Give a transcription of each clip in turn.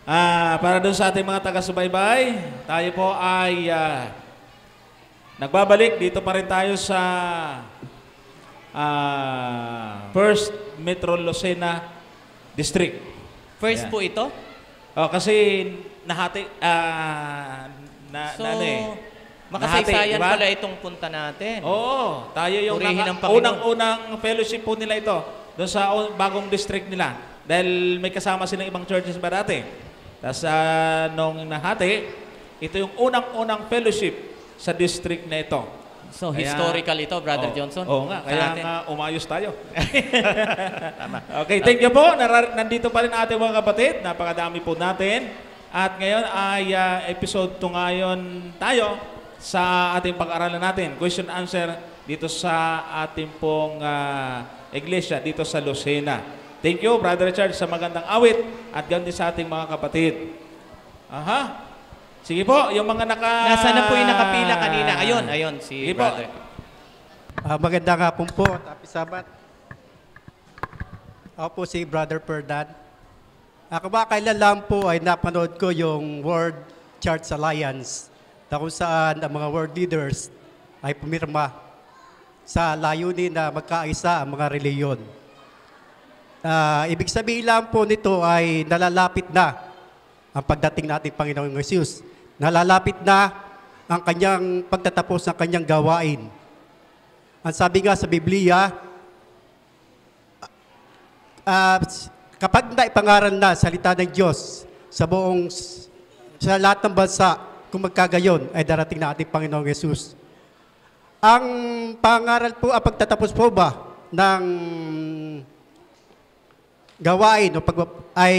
Para doon sa ating mga taga-subaybay, tayo po ay nagbabalik. Dito pa rin tayo sa First Metro Lucena District. First Ayan. po ito? Kasi nahati, So, nahati, makasaysayan diba? pala itong punta natin. Oo, tayo yung Purihin ang Panginoon. unang-unang fellowship po nila ito doon sa bagong district nila. Dahil may kasama silang ibang churches ba dati. Tapos nung nahati, ito yung unang-unang fellowship sa district na ito. So, historical ito, Brother Johnson. Oo nga, kaya natin. nga umayos tayo. Tama. Okay, thank you po. Nandito pa rin ating mga kapatid. Napakadami po natin. At ngayon ay episode 2 ngayon tayo sa ating pag-aralan natin. Question answer dito sa ating pong iglesia, dito sa Lucena. Thank you, Brother Richard, sa magandang awit at ganoon din sa ating mga kapatid. Aha. Sige po, yung mga Nasaan na po yung nakapila kanina? Ayun, si Sige po. Brother. Maganda nga po, Happy Sabbath. Ako po si Brother Perdan. Kamakailan lang po ay napanood ko yung World Church Alliance na kung saan ang mga world leaders ay pumirma sa layunin na magkaisa ang mga reliyon. Ibig sabihin lang po nito ay nalalapit na ang pagdating natin Panginoong Jesus. Nalalapit na ang kanyang pagtatapos ng kanyang gawain. Ang sabi nga sa Biblia, kapag naipangaral na salita ng Diyos sa lahat ng bansa, kung magkagayon, ay darating na ating Panginoong Jesus. Ang pangaral po, ang pagtatapos po ba ng gawain ay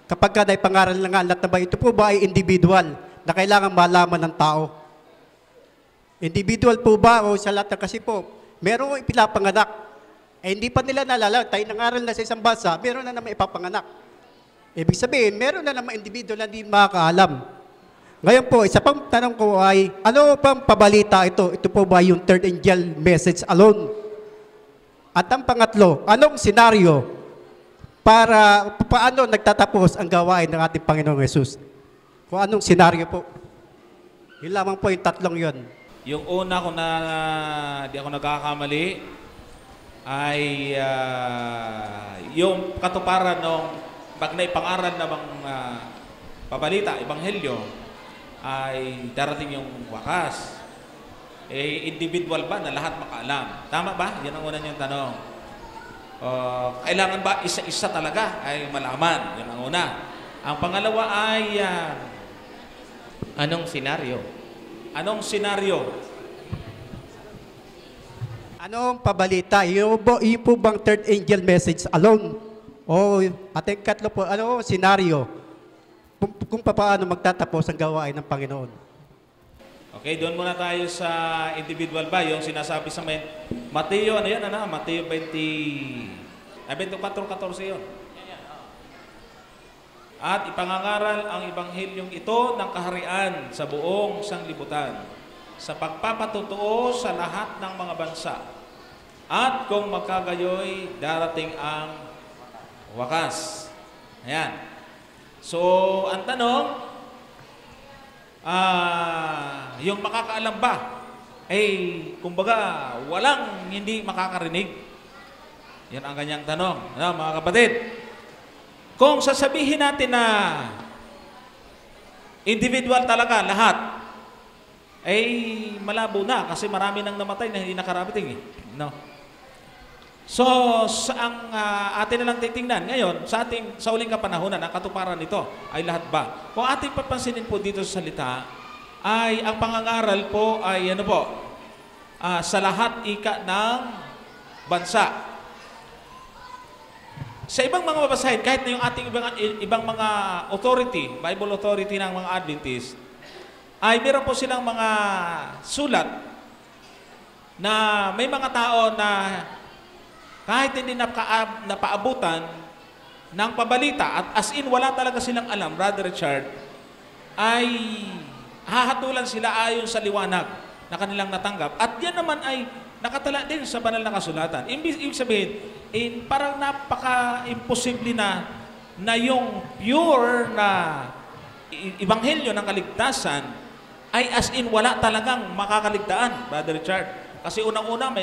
kapag ka naipangaral na nga lahat na ba, ito po ba ay individual na kailangan malaman ng tao? Individual po ba o sa lahat na kasi po, merong ipinapanganak. Hindi pa nila nalala, tayo nangaral na sa isang bansa, meron na naman ipapanganak. Ibig sabihin, meron na naman individual na hindi makakaalam. Ngayon po, isa pang tanong ko ay, ano pang pabalita ito? Ito po ba yung third angel message alone? At ang pangatlo, anong senaryo para paano nagtatapos ang gawain ng ating Panginoong Jesus? Kung anong senaryo po? Yun lamang po yung tatlong yun. Yung una, kung di ako nagkakamali, ay yung katuparan ng pag naipangaral na bang pabalita, ebanghelyo, ay darating yung wakas. Individual ba na lahat makaalam? Tama ba? Yan ang una niyong tanong. Kailangan ba isa-isa talaga ay malaman? Yan ang una. Ang pangalawa ay Anong senaryo? anong senaryo? Anong pabalita? Yung po bang third angel message alone? O ating katlo po, ano senaryo? Kung paano magtatapos ang gawain ng Panginoon? Okay, doon muna tayo sa individual ba? Yung sinasabi sa Mateo, ano yan? Mateo 24:14 yun. At ipangangaral ang ebanghilyong ito ng kaharian sa buong sanglibutan sa pagpapatutuo sa lahat ng mga bansa. At kung magkagayoy, darating ang wakas. Ayan. So, ang tanong, yung makakaalam ba? Kumbaga, walang hindi makakarinig. Yan ang kanyang tanong. Mga kapatid, kung sasabihin natin na individual talaga lahat, malabo na kasi marami nang namatay na hindi nakarating. No? So, ang atin na lang titingnan ngayon, sa uling kapanahunan, ang katuparan nito ay lahat ba? Kung ating papansinin po dito sa salita, ay ang pangangaral po ay sa lahat ika ng bansa. Sa ibang mga babasahin, kahit na yung ating ibang mga authority, Bible authority ng mga Adventist, ay meron po silang mga sulat na may mga tao na kahit hindi napaabutan ng pabalita at as in wala talaga silang alam, Brother Richard, ay hahatulan sila ayon sa liwanag na kanilang natanggap. At yan naman ay nakatala din sa banal na kasulatan. Ibig sabihin, parang napaka-imposible na na yung pure na ebanghelyo ng kaligtasan ay as in wala talagang makakaligtaan, Brother Richard. Kasi unang-una may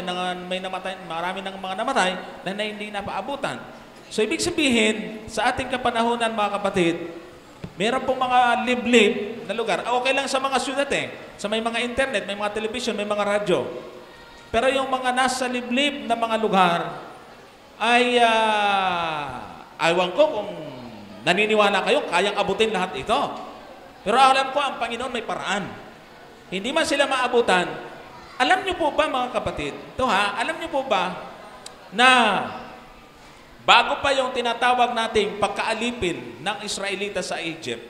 namatay, marami ng mga namatay na hindi napaabutan. So ibig sabihin, sa ating kapanahunan mga kapatid, meron pong mga liblib na lugar. Okay lang sa mga syudad sa may mga internet, may mga television, may mga radyo. Pero yung mga nasa liblib na mga lugar ay aywan ko kung naniniwala kayo, kayang abutin lahat ito. Pero alam ko, ang Panginoon may paraan. Hindi man sila maabutan. Alam niyo po ba mga kapatid, alam niyo po ba na bago pa yung tinatawag nating pagkaalipin ng Israelita sa Egypt,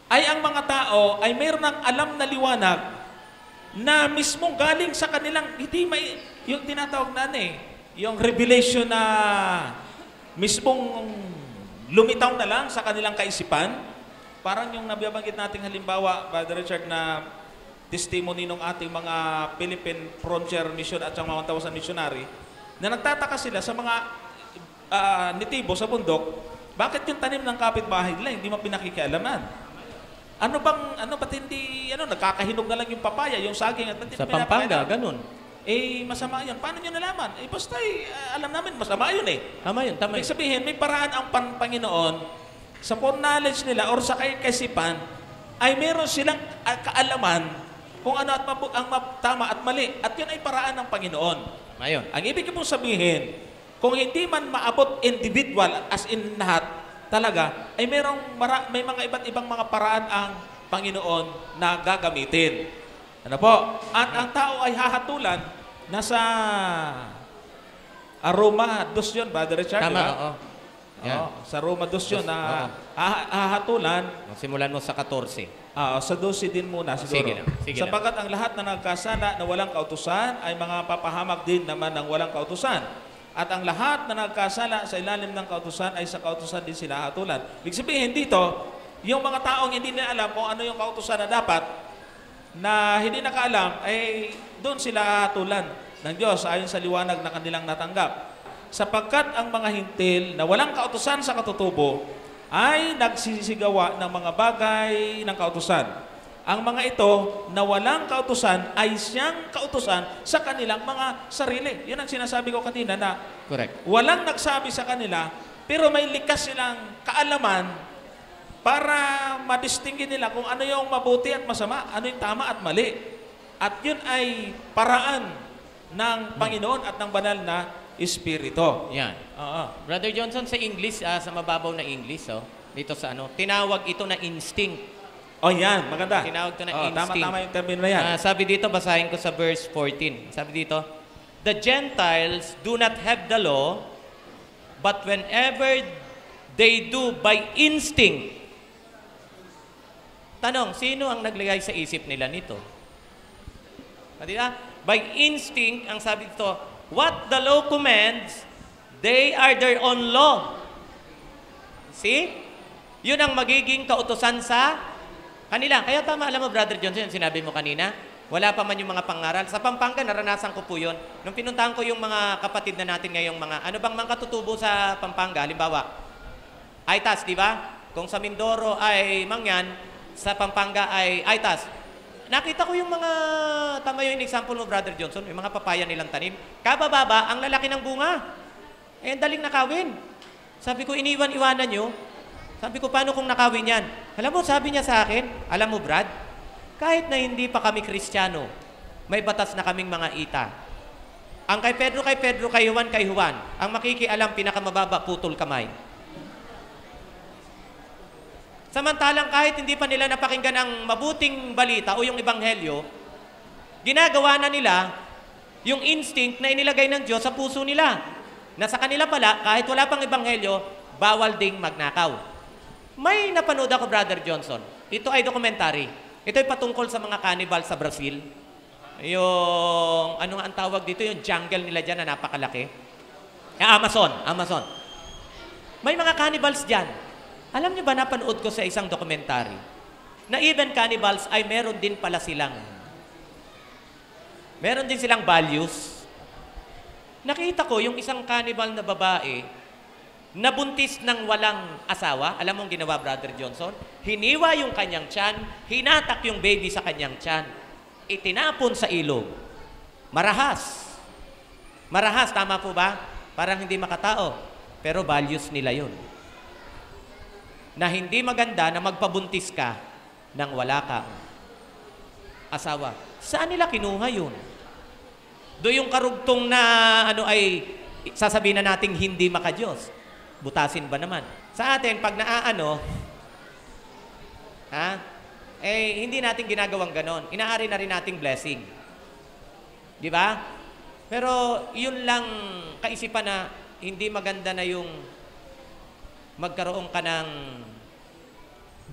ay ang mga tao ay mayroon ng alam na liwanag na mismong galing sa kanilang, hindi may, yung tinatawag na yung revelation na mismong lumitaw na lang sa kanilang kaisipan. Parang yung nabibanggit nating halimbawa, Brother Richard, na testimony ng ating mga Philippine Frontier Mission at mga 1,000 missionary, na nagtataka sila sa mga nitibo sa bundok, bakit yung tanim ng kapitbahay nila hindi mo pinakikialaman? Ba't hindi, nagkakahinog na lang yung papaya, yung saging, at Sa Pampanga, ganun. Masama yun. Paano nyo nalaman? Basta alam namin, masama yun Tama yun, tama Ibig yun. sabihin, may paraan ang Panginoon sa knowledge nila or sa kaisipan ay meron silang kaalaman kung ano ang tama at mali. At yun ay paraan ng Panginoon. Ayun. Ang ibig pong sabihin, kung hindi man maabot individual as in lahat, talaga, ay may mga iba't ibang mga paraan ang Panginoon na gagamitin. Ano po? At ang tao ay hahatulan, nasa Roma 2 yun, Brother Richard, Tama, diba? oo. Yan. Sa Roma 2 yun na hahatulan. Simulan mo sa 14. Sa 12 din muna siguro. Sige Sapagkat ang lahat na nagkasala na walang kautusan ay mga papahamak din naman ng walang kautusan. At ang lahat na nagkasala sa ilalim ng kautusan ay sa kautusan din sila hatulan. Ibig sabihin dito, yung mga taong hindi na alam kung ano yung kautusan na dapat, na hindi nakaalam, ay doon sila hatulan ng Diyos ayon sa liwanag na kanilang natanggap. Sapagkat ang mga hintil na walang kautusan sa katutubo ay nagsisigawa ng mga bagay ng kautusan. Ang mga ito na walang kautusan ay siyang kautusan sa kanilang mga sarili. Yun ang sinasabi ko kanina na Correct. walang nagsabi sa kanila, pero may likas silang kaalaman para madistinguin nila kung ano yung mabuti at masama, ano yung tama at mali. At yun ay paraan ng Panginoon at ng banal na Espiritu. Yan. Brother Johnson, sa English, sa mababaw na English, dito sa tinawag ito na instinct. Yan, maganda. Tinawag ito na instinct. Tama yung termino na yan. Sabi dito, basahin ko sa verse 14. Sabi dito, the Gentiles do not have the law, but whenever they do by instinct. Tanong, sino ang naglagay sa isip nila nito? Diba? By instinct, ang sabi dito, what the law commands, they are their own law. See? Yun ang magiging kautusan sa kanila. Kaya tama, alam mo, Brother Johnson, yung sinabi mo kanina, wala pa man yung mga pangaral. Sa Pampanga, naranasan ko po yun. Nung pinuntahan ko yung mga kapatid na natin ngayong mga, ano bang mga katutubo sa Pampanga, halimbawa, Aitas, di ba? Kung sa Mindoro ay Mangyan, sa Pampanga ay Aitas. Nakita ko yung mga, tama yung example mo, Brother Johnson, yung mga papaya nilang tanim. Kabababa, ang lalaki ng bunga. Ang daling nakawin. Sabi ko, iniwan-iwanan nyo. Sabi ko, paano kung nakawin yan? Alam mo, sabi niya sa akin, alam mo, Brad, kahit na hindi pa kami Kristiyano, may batas na kaming mga ita. Ang kay Pedro, kay Juan. Ang makikialam, pinakamababa, putol kamay. Samantalang kahit hindi pa nila napakinggan ang mabuting balita o yung ebanghelyo, ginagawa na nila yung instinct na inilagay ng Diyos sa puso nila. Na sa kanila pala, kahit wala pang ebanghelyo, bawal ding magnakaw. May napanood ako, Brother Johnson. Ito ay documentary. Ito ay patungkol sa mga cannibal sa Brazil. Yung, ano nga ang tawag dito, yung jungle nila dyan na napakalaki. Amazon. May mga cannibals dyan. Alam niyo ba, napanood ko sa isang dokumentary na even cannibals ay meron din silang values. Nakita ko yung isang cannibal na babae nabuntis ng walang asawa. Alam mo ang ginawa, Brother Johnson? Hiniwa yung kanyang tiyan, hinatak yung baby sa kanyang tiyan, itinapon sa ilog. Marahas. Marahas, tama po ba? Parang hindi makatao. Pero values nila yun. Na hindi maganda na magpabuntis ka nang wala kang asawa. Saan nila kinuha yun? Do yung karugtong na ay sasabihin na nating hindi makadiyos. Butasin ba naman? Sa atin, pag hindi natin ginagawang ganon. Inaari na rin nating blessing. Di ba? Pero yun lang kaisipan na hindi maganda na yung magkaroon ka ng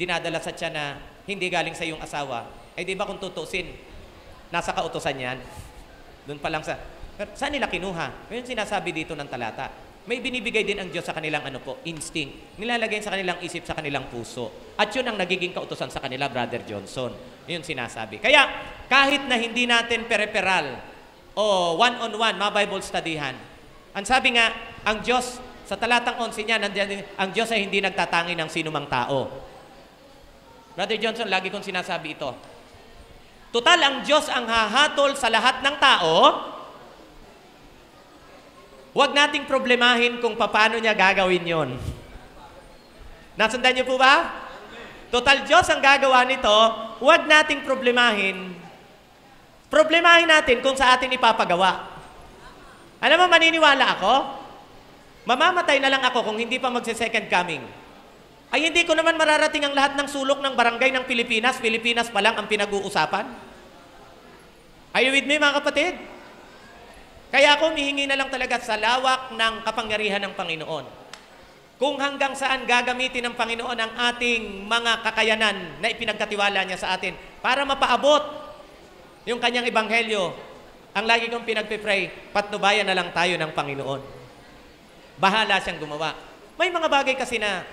dinadala sa tiyan na hindi galing sa iyong asawa. Eh di ba kung tutusin, nasa kautusan yan? Doon pa lang saan nila kinuha? Yun sinasabi dito ng talata. May binibigay din ang Diyos sa kanilang instinct. Nilalagay sa kanilang isip, sa kanilang puso. At yun ang nagiging kautusan sa kanila, Brother Johnson. Yun sinasabi. Kaya, kahit na hindi natin peripheral o one-on-one, ma-Bible studyhan, ang sabi nga, ang Diyos, sa talatang 11 niya, ang Diyos ay hindi nagtatangi ng sinumang tao. Brother Johnson, lagi kong sinasabi ito. Total, ang Diyos ang hahatol sa lahat ng tao. Huwag nating problemahin kung paano niya gagawin yon. Nasundan niyo po ba? Total, Diyos ang gagawa nito. Huwag nating problemahin. Problemahin natin kung sa atin ipapagawa. Alam mo, maniniwala ako? Mamamatay na lang ako kung hindi pa magse-second coming. Ay hindi ko naman mararating ang lahat ng sulok ng barangay ng Pilipinas. Pilipinas pa lang ang pinag-uusapan. Are you with me, mga kapatid? Kaya ako humihingi na lang talaga sa lawak ng kapangyarihan ng Panginoon. Kung hanggang saan gagamitin ng Panginoon ang ating mga kakayanan na ipinagkatiwala niya sa atin para mapaabot yung kanyang ebanghelyo. Ang lagi kong pinagpipray, patnubayan na lang tayo ng Panginoon. Bahala siyang gumawa. May mga bagay kasi na,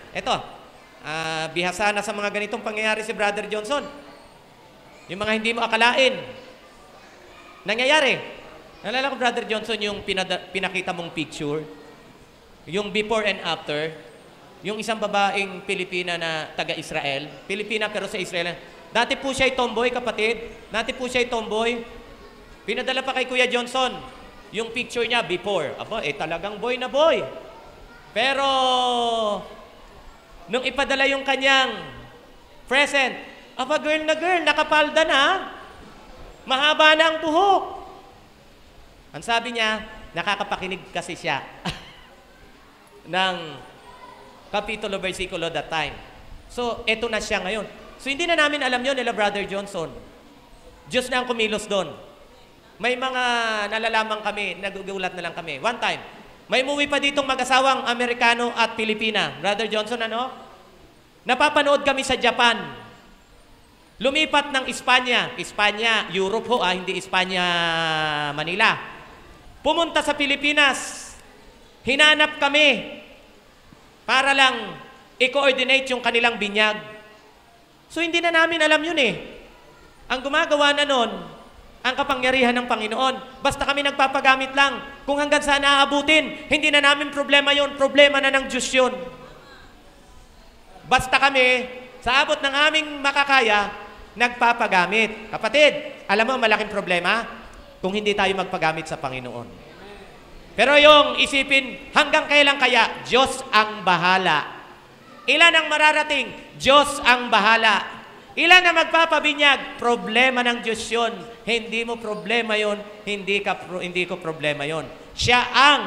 bihasa na sa mga ganitong pangyayari si Brother Johnson. Yung mga hindi mo akalain. Nangyayari. Nalala ko, Brother Johnson, yung pinakita mong picture, yung before and after, yung isang babaeng Pilipina na taga-Israel, Pilipina pero sa Israel. Dati po siya ay tomboy, kapatid. Dati po siya ay tomboy. Pinadala pa kay Kuya Johnson, yung picture niya before. Aba, talagang boy na boy. Pero, nung ipadala yung kanyang present, aba, girl na girl, nakapalda na. Mahaba na ang buhok. Ang sabi niya, nakakapakinig kasi siya ng kapitulo, versikulo that time. So, eto na siya ngayon. So, hindi na namin alam yun nila Brother Johnson. Diyos na ang kumilos doon. May mga nalalaman kami, nagugulat na lang kami. One time, may umuwi pa ditong mag-asawang Amerikano at Pilipina. Brother Johnson, napapanood kami sa Japan. Lumipat ng Espanya, Europe ho, hindi Espanya, Manila. Pumunta sa Pilipinas. Hinanap kami para lang i-coordinate yung kanilang binyag. So, hindi na namin alam yun eh. Ang gumagawa na nun, ang kapangyarihan ng Panginoon. Basta kami nagpapagamit lang. Kung hanggang saan naaabutin, hindi na namin problema yun. Problema na ng Diyos yun. Basta kami, sa abot ng aming makakaya, nagpapagamit. Kapatid, alam mo malaking problema? Kung hindi tayo magpagamit sa Panginoon. Pero yung isipin, hanggang kailan kaya? Diyos ang bahala. Ilan ang mararating? Diyos ang bahala. Ilan ang magpapabinyag? Problema ng Diyos yun. Hindi mo problema yun, hindi ko problema yun. Siya ang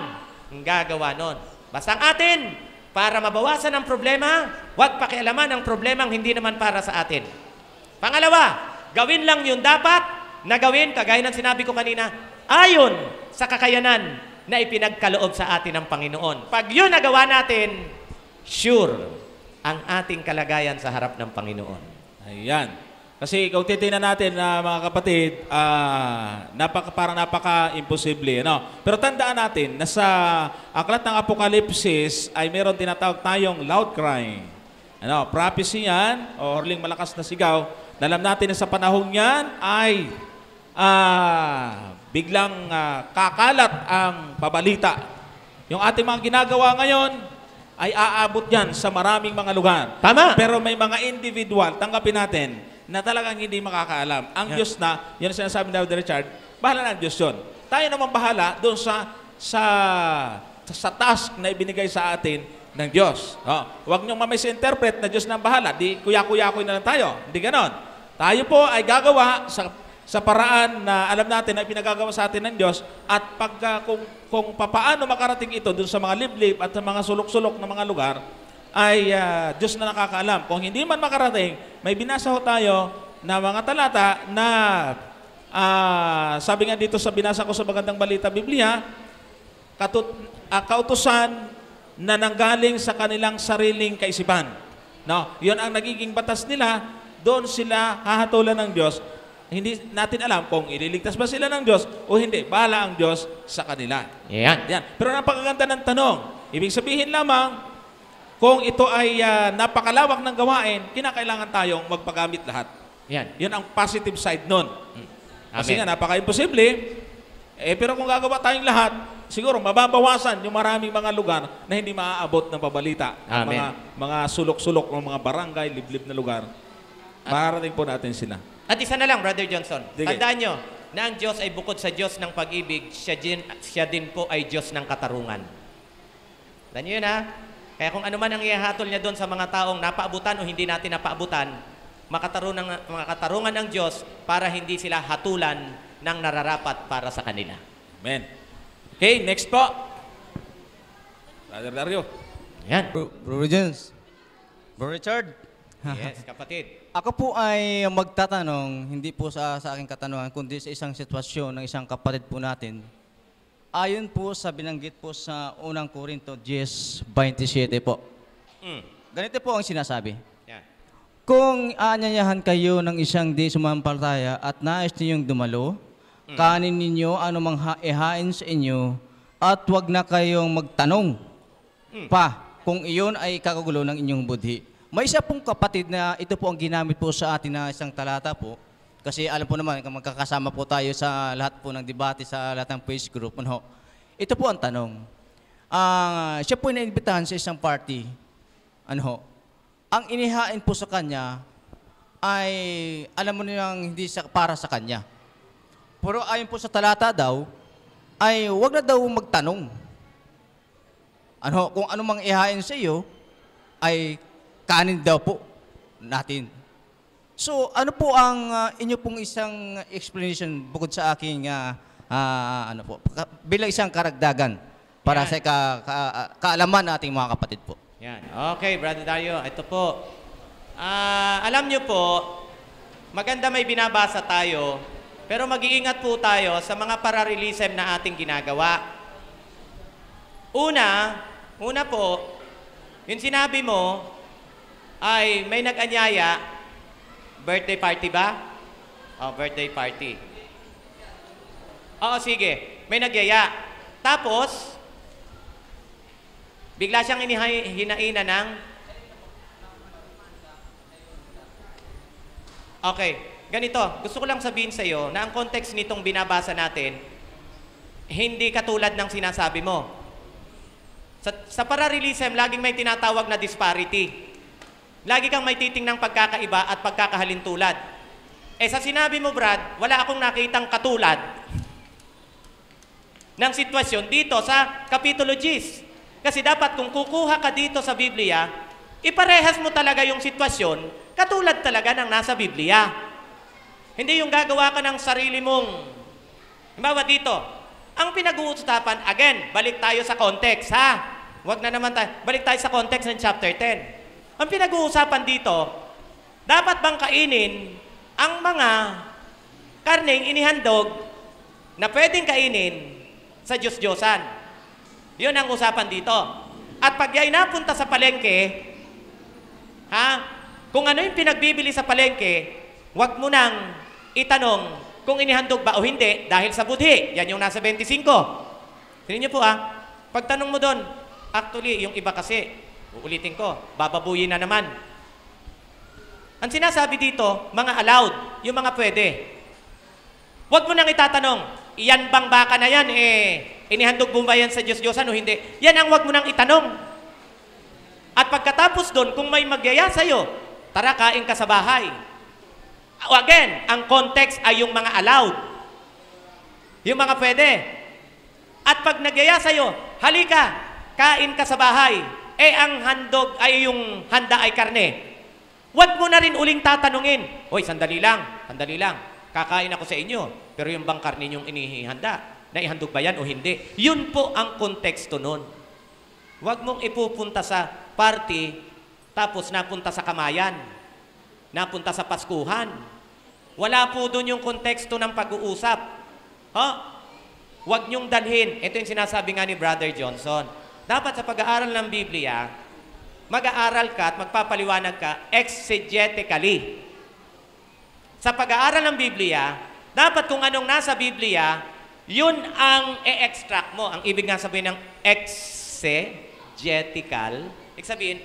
gagawa nun. Basta ang atin, para mabawasan ang problema, huwag pakialaman ang problemang hindi naman para sa atin. Pangalawa, gawin lang yun dapat na gawin, kagaya ng sinabi ko kanina, ayon sa kakayanan na ipinagkaloob sa atin ng Panginoon. Pag yun nagawa natin, sure ang ating kalagayan sa harap ng Panginoon. Ayan. Kasi kung titingnan natin, mga kapatid, parang napaka-imposible. Pero tandaan natin na sa aklat ng Apokalipsis ay meron tinatawag tayong loud cry. Prophecy yan, o hurling malakas na sigaw. Alam natin na sa panahong yan ay biglang kakalat ang pabalita. Yung ating mga ginagawa ngayon, ay aabot yan sa maraming mga lugar. Tama. Pero may mga individual, tanggapin natin, na talagang hindi makakaalam. Ang Yeah. Diyos na, yun ang sinasabi ni Brother Richard, bahala na ang Diyos yun. Tayo naman bahala doon sa task na ibinigay sa atin ng Diyos. Huwag niyong ma-misinterpret na Diyos na ang bahala. Di kuya-kuya-kuy na lang tayo. Hindi ganon. Tayo po ay gagawa sa paraan na alam natin na pinagagawa sa atin ng Diyos at kung papaano makarating ito dun sa mga liblib at sa mga sulok-sulok na mga lugar ay Diyos na nakakaalam. Kung hindi man makarating, may binasa ho tayo na mga talata na sabi nga dito sa binasa ko sa Magandang Balita Biblia, kautusan na nanggaling sa kanilang sariling kaisipan. No, 'yun ang nagiging batas nila, doon sila hahatulan ng Diyos. Hindi natin alam kung ililigtas ba sila ng Diyos o hindi. Bahala ang Diyos sa kanila. Yan. Yan. Pero napakaganda ng tanong. Ibig sabihin lamang, kung ito ay napakalawak ng gawain, kinakailangan tayong magpagamit lahat. Yan. Yun ang positive side nun. Kasi Amen. nga, napaka-imposible. Pero kung gagawa tayong lahat, siguro mababawasan yung maraming mga lugar na hindi maaabot ng pabalita. Amen. Mga sulok-sulok ng mga barangay, liblib na lugar. Mararating po natin sila. At isa na lang, Brother Johnson. Sige. Tandaan nyo na ang Diyos ay bukod sa Diyos ng pag-ibig, siya din po ay Diyos ng katarungan. Tandaan nyo yun, ha? Kaya kung ano man ang ihahatol niya doon sa mga taong napaabutan o hindi natin napaabutan, makatarungan ng Diyos para hindi sila hatulan ng nararapat para sa kanila. Amen. Okay, next po. Brother Dario. Yan. Bro Jones. Bro Richard. Yes, kapatid. Ako po ay magtatanong, hindi po sa aking katanungan, kundi sa isang sitwasyon ng isang kapatid po natin. Ayon po sa binanggit po sa unang Korinto 10:27 po. Ganito po ang sinasabi. Yan. Kung aanyayahan kayo ng isang di sumampalataya at nais ninyong dumalo, kanin ninyo anumang ihain sa inyo at huwag na kayong magtanong pa kung iyon ay kakagulo ng inyong budhi. May isa pong kapatid na ito po ang ginamit po sa atin na isang talata po. Kasi alam po naman, magkakasama po tayo sa lahat po ng debate, sa lahat ng face group. Ano, ito po ang tanong. Siya po inainbitahan sa isang party. Ano, ang inihain po sa kanya ay, alam mo niyang hindi para sa kanya. Pero ayon po sa talata daw, ay wag na daw magtanong. Ano, kung ano mang ihain sa iyo, ay kanin daw po natin. So, ano po ang inyo pong isang explanation bukod sa aking ano po, bilang isang karagdagan para Yan. sa kaalaman nating mga kapatid po. Yan. Okay, Brother Dario, ito po. Alam nyo po, maganda may binabasa tayo, pero mag-iingat po tayo sa mga paralelism na ating ginagawa. Una po, yung sinabi mo ay may nag-anyaya, birthday party ba? Birthday party. Oo, sige. May nagyaya. Tapos, bigla siyang hinaina ng... Okay. Ganito, gusto ko lang sabihin sa iyo na ang context nitong binabasa natin, hindi katulad ng sinasabi mo. Sa paralelism, laging may tinatawag na disparity. Lagi kang may titingnang pagkakaiba at pagkakahalintulad. Sa sinabi mo, Brad, wala akong nakitang katulad ng sitwasyon dito sa Kapitulo 10. Kasi dapat kung kukuha ka dito sa Biblia, iparehas mo talaga yung sitwasyon katulad talaga ng nasa Biblia. Hindi yung gagawa ka ng sarili mong... Halimbawa dito, ang pinag-uusapan, again, balik tayo sa context, ha? Wag na naman tayo. Balik tayo sa context ng chapter 10. Ang pinag-uusapan dito, dapat bang kainin ang mga karneng inihandog na pwedeng kainin sa Diyos-Diyosan? Yun ang usapan dito. At pag ay napunta sa palengke, kung ano yung pinagbibili sa palengke, wag mo nang itanong kung inihandog ba o hindi dahil sa budhi. Yan yung nasa 25. Tingnan niyo po pagtanong mo doon, actually, yung iba kasi, uulitin ko, bababuyin na naman. Ang sinasabi dito, mga allowed, yung mga pwede. Huwag mo nang itatanong, iyan bang baka na yan, inihandog mo ba yan sa Diyos-Diyosan o hindi? Yan ang huwag mo nang itanong. At pagkatapos doon, kung may magyaya sa'yo, tara kain ka sa bahay. Again, ang context ay yung mga allowed. Yung mga pwede. At pag nagyaya sa'yo, halika, kain ka sa bahay. Ang handog ay yung handa ay karne. Huwag mo na rin uling tatanungin, hoy, sandali lang, kakain ako sa inyo, pero yung bang karne yung inihihanda, naihandog ba yan o hindi? Yun po ang konteksto nun. Huwag mong ipupunta sa party, tapos napunta sa kamayan, napunta sa paskuhan. Wala po dun yung konteksto ng pag-uusap. Huwag niyong dalhin. Ito yung sinasabi nga ni Brother Johnson. Dapat sa pag-aaral ng Biblia, mag-aaral ka at magpapaliwanag ka exegetically. Sa pag-aaral ng Biblia, dapat kung anong nasa Biblia, yun ang e-extract mo. Ang ibig nga sabihin ng exegetical, ibig sabihin,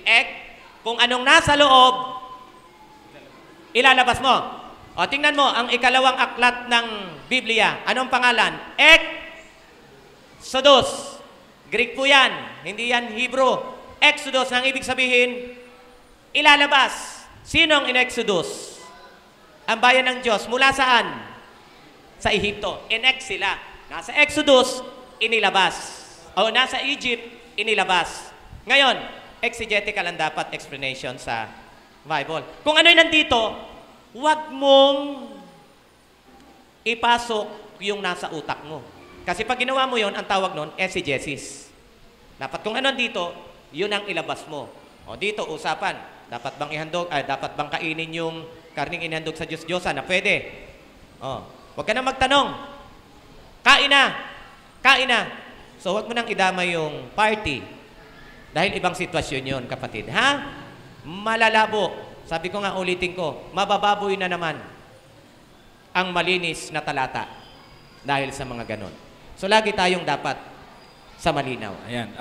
kung anong nasa loob, ilalabas mo. O, tingnan mo, ang ikalawang aklat ng Biblia, anong pangalan? Exodus. Greek po yan, hindi yan Hebrew. Exodus, nang ibig sabihin, ilalabas. Sino ang in-Exodus? Ang bayan ng Diyos. Mula saan? Sa Ehipto. In-ex sila. Nasa Exodus, inilabas. O nasa Egypt, inilabas. Ngayon, exegetical ang dapat explanation sa Bible. Kung ano'y nandito, huwag mong ipasok yung nasa utak mo. Kasi pag ginawa mo yon, ang tawag nun, exegesis. Dapat kung ano dito, yun ang ilabas mo. O dito, usapan. Dapat bang ihandog, dapat bang kainin yung karning inhandog sa Diyos-Diyosan na pwede? O, huwag ka na magtanong. Kain na. Kain na. So, huwag mo nang idama yung party. Dahil ibang sitwasyon yun, kapatid. Ha? Malalabo. Sabi ko nga, ulitin ko, mabababoy na naman ang malinis na talata dahil sa mga ganon. So, lagi tayong dapat sa malinaw. Ayan.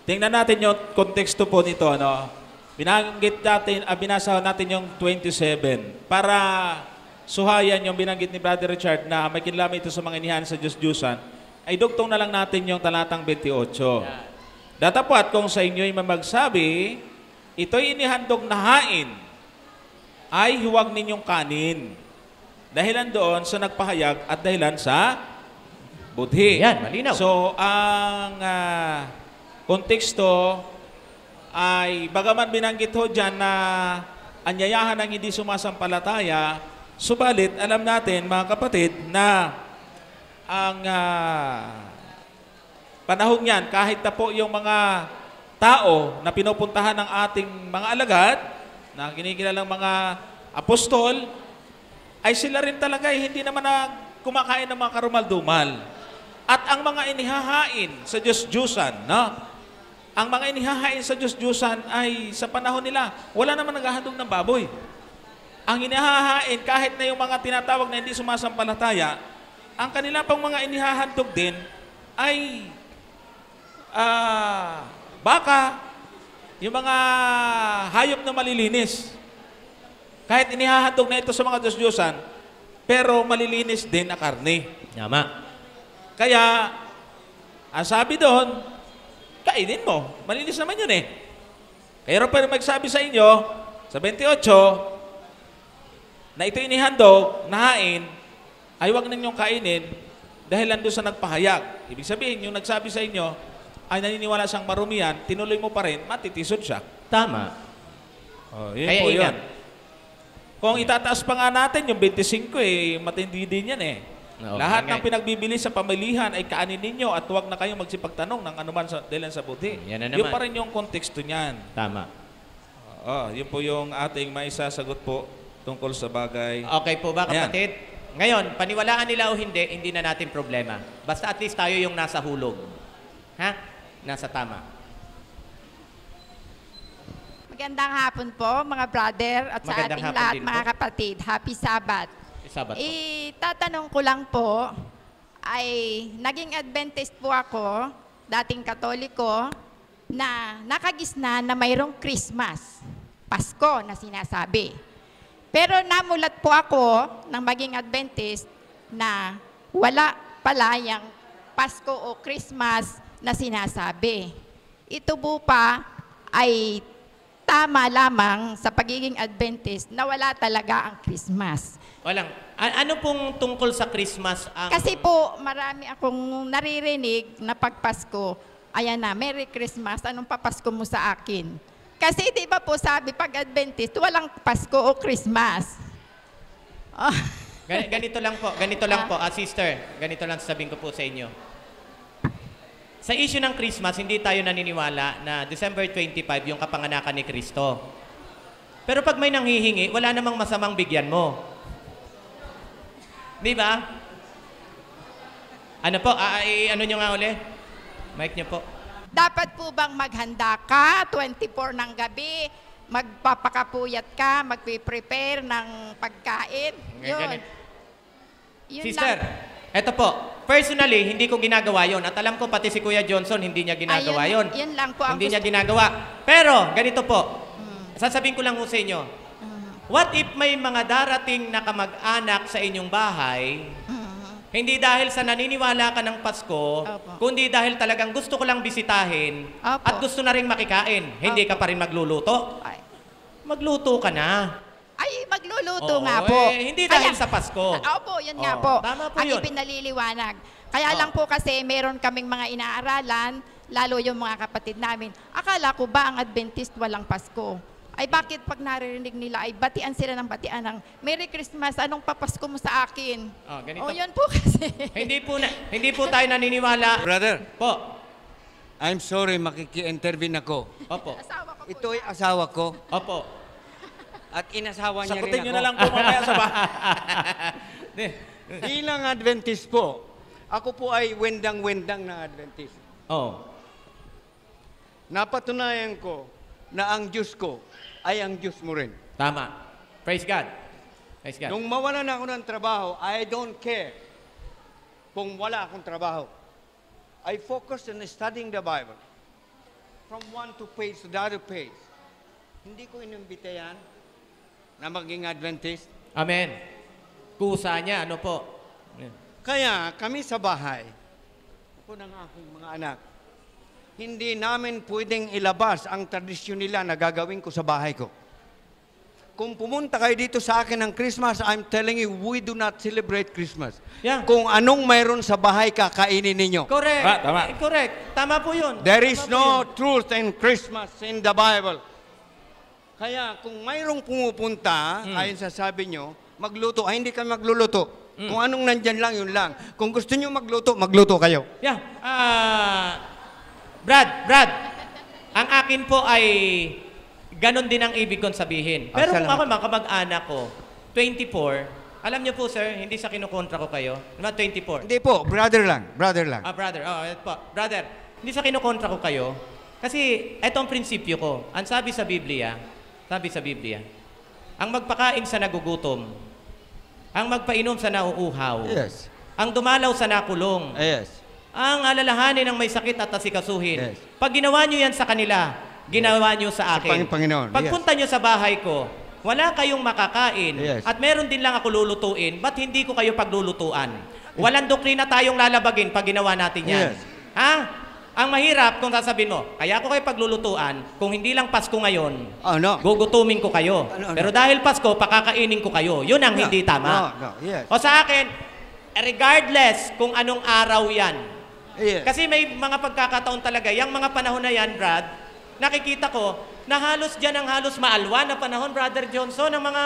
Tingnan natin yung konteksto po nito. Binasa natin yung 27 para suhayan yung binanggit ni Brother Richard na may kinalaman ito sa mga inihan sa Diyos-Diyusan, ay dugtong na lang natin yung talatang 28. Datapwat kung sa inyo'y mamagsabi, ito'y inihandog na hain, ay huwag ninyong kanin. Dahilan doon sa nagpahayag at dahilan sa budhi. Yan, malinaw. So, ang konteksto ay, bagaman binanggit ho dyan na anyayahan ng hindi sumasampalataya, subalit, alam natin, mga kapatid, na ang panahon yan, kahit na po yung mga tao na pinupuntahan ng ating mga alagad, na kinikilalang mga apostol, ay sila rin talaga hindi naman na kumakain ng mga karumal-dumal. At ang mga inihahain sa Diyos-Diyusan, ang mga inihahain sa Diyos-Diyusan ay sa panahon nila, wala naman naghahandog ng baboy. Ang inihahain, kahit na yung mga tinatawag na hindi sumasampalataya, ang kanila pang mga inihahandog din ay baka, yung mga hayop na malilinis. Kahit inihahandog na ito sa mga Diyos-Diyusan, pero malilinis din na karne. Tama. Kaya, ang sabi doon, kainin mo. Malinis naman yun eh. Kaya pero magsabi sa inyo, sa 28, na ito inihandog, nahain, ay huwag ninyong kainin dahil nandun sa nagpahayag. Ibig sabihin, yung nagsabi sa inyo, ay naniniwala siyang marumihan, tinuloy mo pa rin, matitisod siya. Tama. Yun Kaya po ingat. yun. Kung itataas pa nga natin, yung 25 matindi din yan eh. Oo, Lahat ingay. ng pinagbibili sa pamilihan ay kaanin ninyo at huwag na kayong magsipagtanong ng anuman sa dahilan sa buti. Yan na naman. Yun pa rin yung konteksto niyan. Tama. Yun po yung ating maisasagot po tungkol sa bagay. Okay po ba, Ayan. kapatid? Ngayon, paniwalaan nila o hindi na natin problema. Basta at least tayo yung nasa hulog. Ha? Nasa tama. Magandang hapon po, mga brother at sa Magandang ating hapon lahat, din mga po. kapatid. Happy Sabbath. Sabat po. Tatanong ko lang po, ay naging Adventist po ako, dating Katoliko, na nakagisna na mayroong Christmas, Pasko na sinasabi. Pero namulat po ako ng maging Adventist na wala pala yung Pasko o Christmas na sinasabi. Ito po pa ay tama lamang sa pagiging Adventist na wala talaga ang Christmas. Walang. Ano pong tungkol sa Christmas ang... Kasi po, marami akong naririnig na pagpasko, ayan na, Merry Christmas, anong papasko mo sa akin? Kasi di ba po sabi, pag Adventist, walang Pasko o Christmas. Oh. Ganito lang po, sister, ganito lang sasabihin ko po sa inyo. Sa issue ng Christmas, hindi tayo naniniwala na December 25 yung kapanganakan ni Kristo. Pero pag may nanghihingi, wala namang masamang bigyan mo. Di ba? Ano po? Ano nyo nga uli? Mic nyo po. Dapat po bang maghanda ka 24 ng gabi, magpapakapuyat ka, magpe-prepare ng pagkain? Yun. Yun Sister, lang. eto po. Personally, hindi ko ginagawa yon. At alam ko pati si Kuya Johnson, hindi niya ginagawa yon. Yun lang po ang Hindi niya gusto. ginagawa. Pero, ganito po. Sasabihin ko lang ho sa inyo. What if may mga darating na kamag-anak sa inyong bahay, hindi dahil sa naniniwala ka ng Pasko, Opo. kundi dahil talagang gusto ko lang bisitahin Opo. at gusto na rin makikain, hindi ka pa rin magluluto? Ay, Magluto ka na. magluluto Oo, nga po. hindi dahil sa Pasko. Opo, yun nga Oo, po. tama po Ang yun. ipinaliliwanag. Kaya lang po kasi meron kaming mga inaaralan, lalo yung mga kapatid namin. Akala ko ba ang Adventist walang Pasko? Ay bakit pag naririnig nila ay batian sila ng batian ng Merry Christmas, anong papasko mo sa akin? Ganito. O yun po kasi. hindi po tayo naniniwala. Brother, Po. I'm sorry, makiki-intervene ako. Opo. Asawa ko po Ito ay yan. asawa ko Opo. at inasawa niya Sagutin rin nyo ako. na lang po mamaya sa bahay. Bilang Adventist po, ako po ay wendang-wendang na Adventist. Oh. Napatunayan ko na ang Diyos ko ay ang Diyos mo rin. Tama. Praise God. Praise God. Nung mawalan ako ng trabaho, I don't care kung wala akong trabaho. I focused on studying the Bible. From one to page to the other page. Hindi ko inimbita yan na maging Adventist. Amen. Kusa niya, ano po? Kaya kami sa bahay, ako ng aking mga anak, hindi namin pwedeng ilabas ang tradisyon nila na gagawin ko sa bahay ko. Kung pumunta kayo dito sa akin ng Christmas, I'm telling you, we do not celebrate Christmas. Yeah. Kung anong mayroon sa bahay, kakainin ninyo. Correct. Tama. Correct. Tama po yun. There is Tama po no yun. truth in Christmas in the Bible. Kaya kung mayroong pumupunta, ayon sa sabi nyo, magluto, ay hindi kami magluluto. Kung anong nandyan lang, yun lang. Kung gusto nyo magluto, magluto kayo. Yeah. Brad, ang akin po ay ganon din ang ibig kong sabihin. Pero kung ako, Salamat. mga kamag-anak ko, 24, alam niyo po sir, hindi sa kinukontra ko kayo, diba 24? Hindi po, brother lang. Brother lang. Brother, ito po. Brother, hindi sa kinukontra ko kayo, kasi ito ang prinsipyo ko. Ang sabi sa Biblia, ang magpakain sa nagugutom, ang magpainom sa nauuhaw, Yes. ang dumalaw sa nakulong, Yes. ang alalahanin ng may sakit at asikasuhin. Yes. Pag ginawa nyo yan sa kanila, ginawa nyo sa akin. Panginoon, Pagpunta nyo sa bahay ko, wala kayong makakain Yes. at meron din lang ako lulutuin, ba't hindi ko kayo paglulutuan? Walang doktrina tayong lalabagin pag ginawa natin yan. Yes. Ha? Ang mahirap kung sasabihin mo, kaya ako kayo paglulutuan, kung hindi lang Pasko ngayon, Oh, no. gugutumin ko kayo. No. Pero dahil Pasko, pakakainin ko kayo. Yun ang hindi tama. No, yes. O sa akin, regardless kung anong araw yan, Yes. kasi may mga pagkakataon talaga, yung mga panahon na yan, Brad, nakikita ko na halos dyan ang halos maalwan na panahon, Brother Johnson, ng mga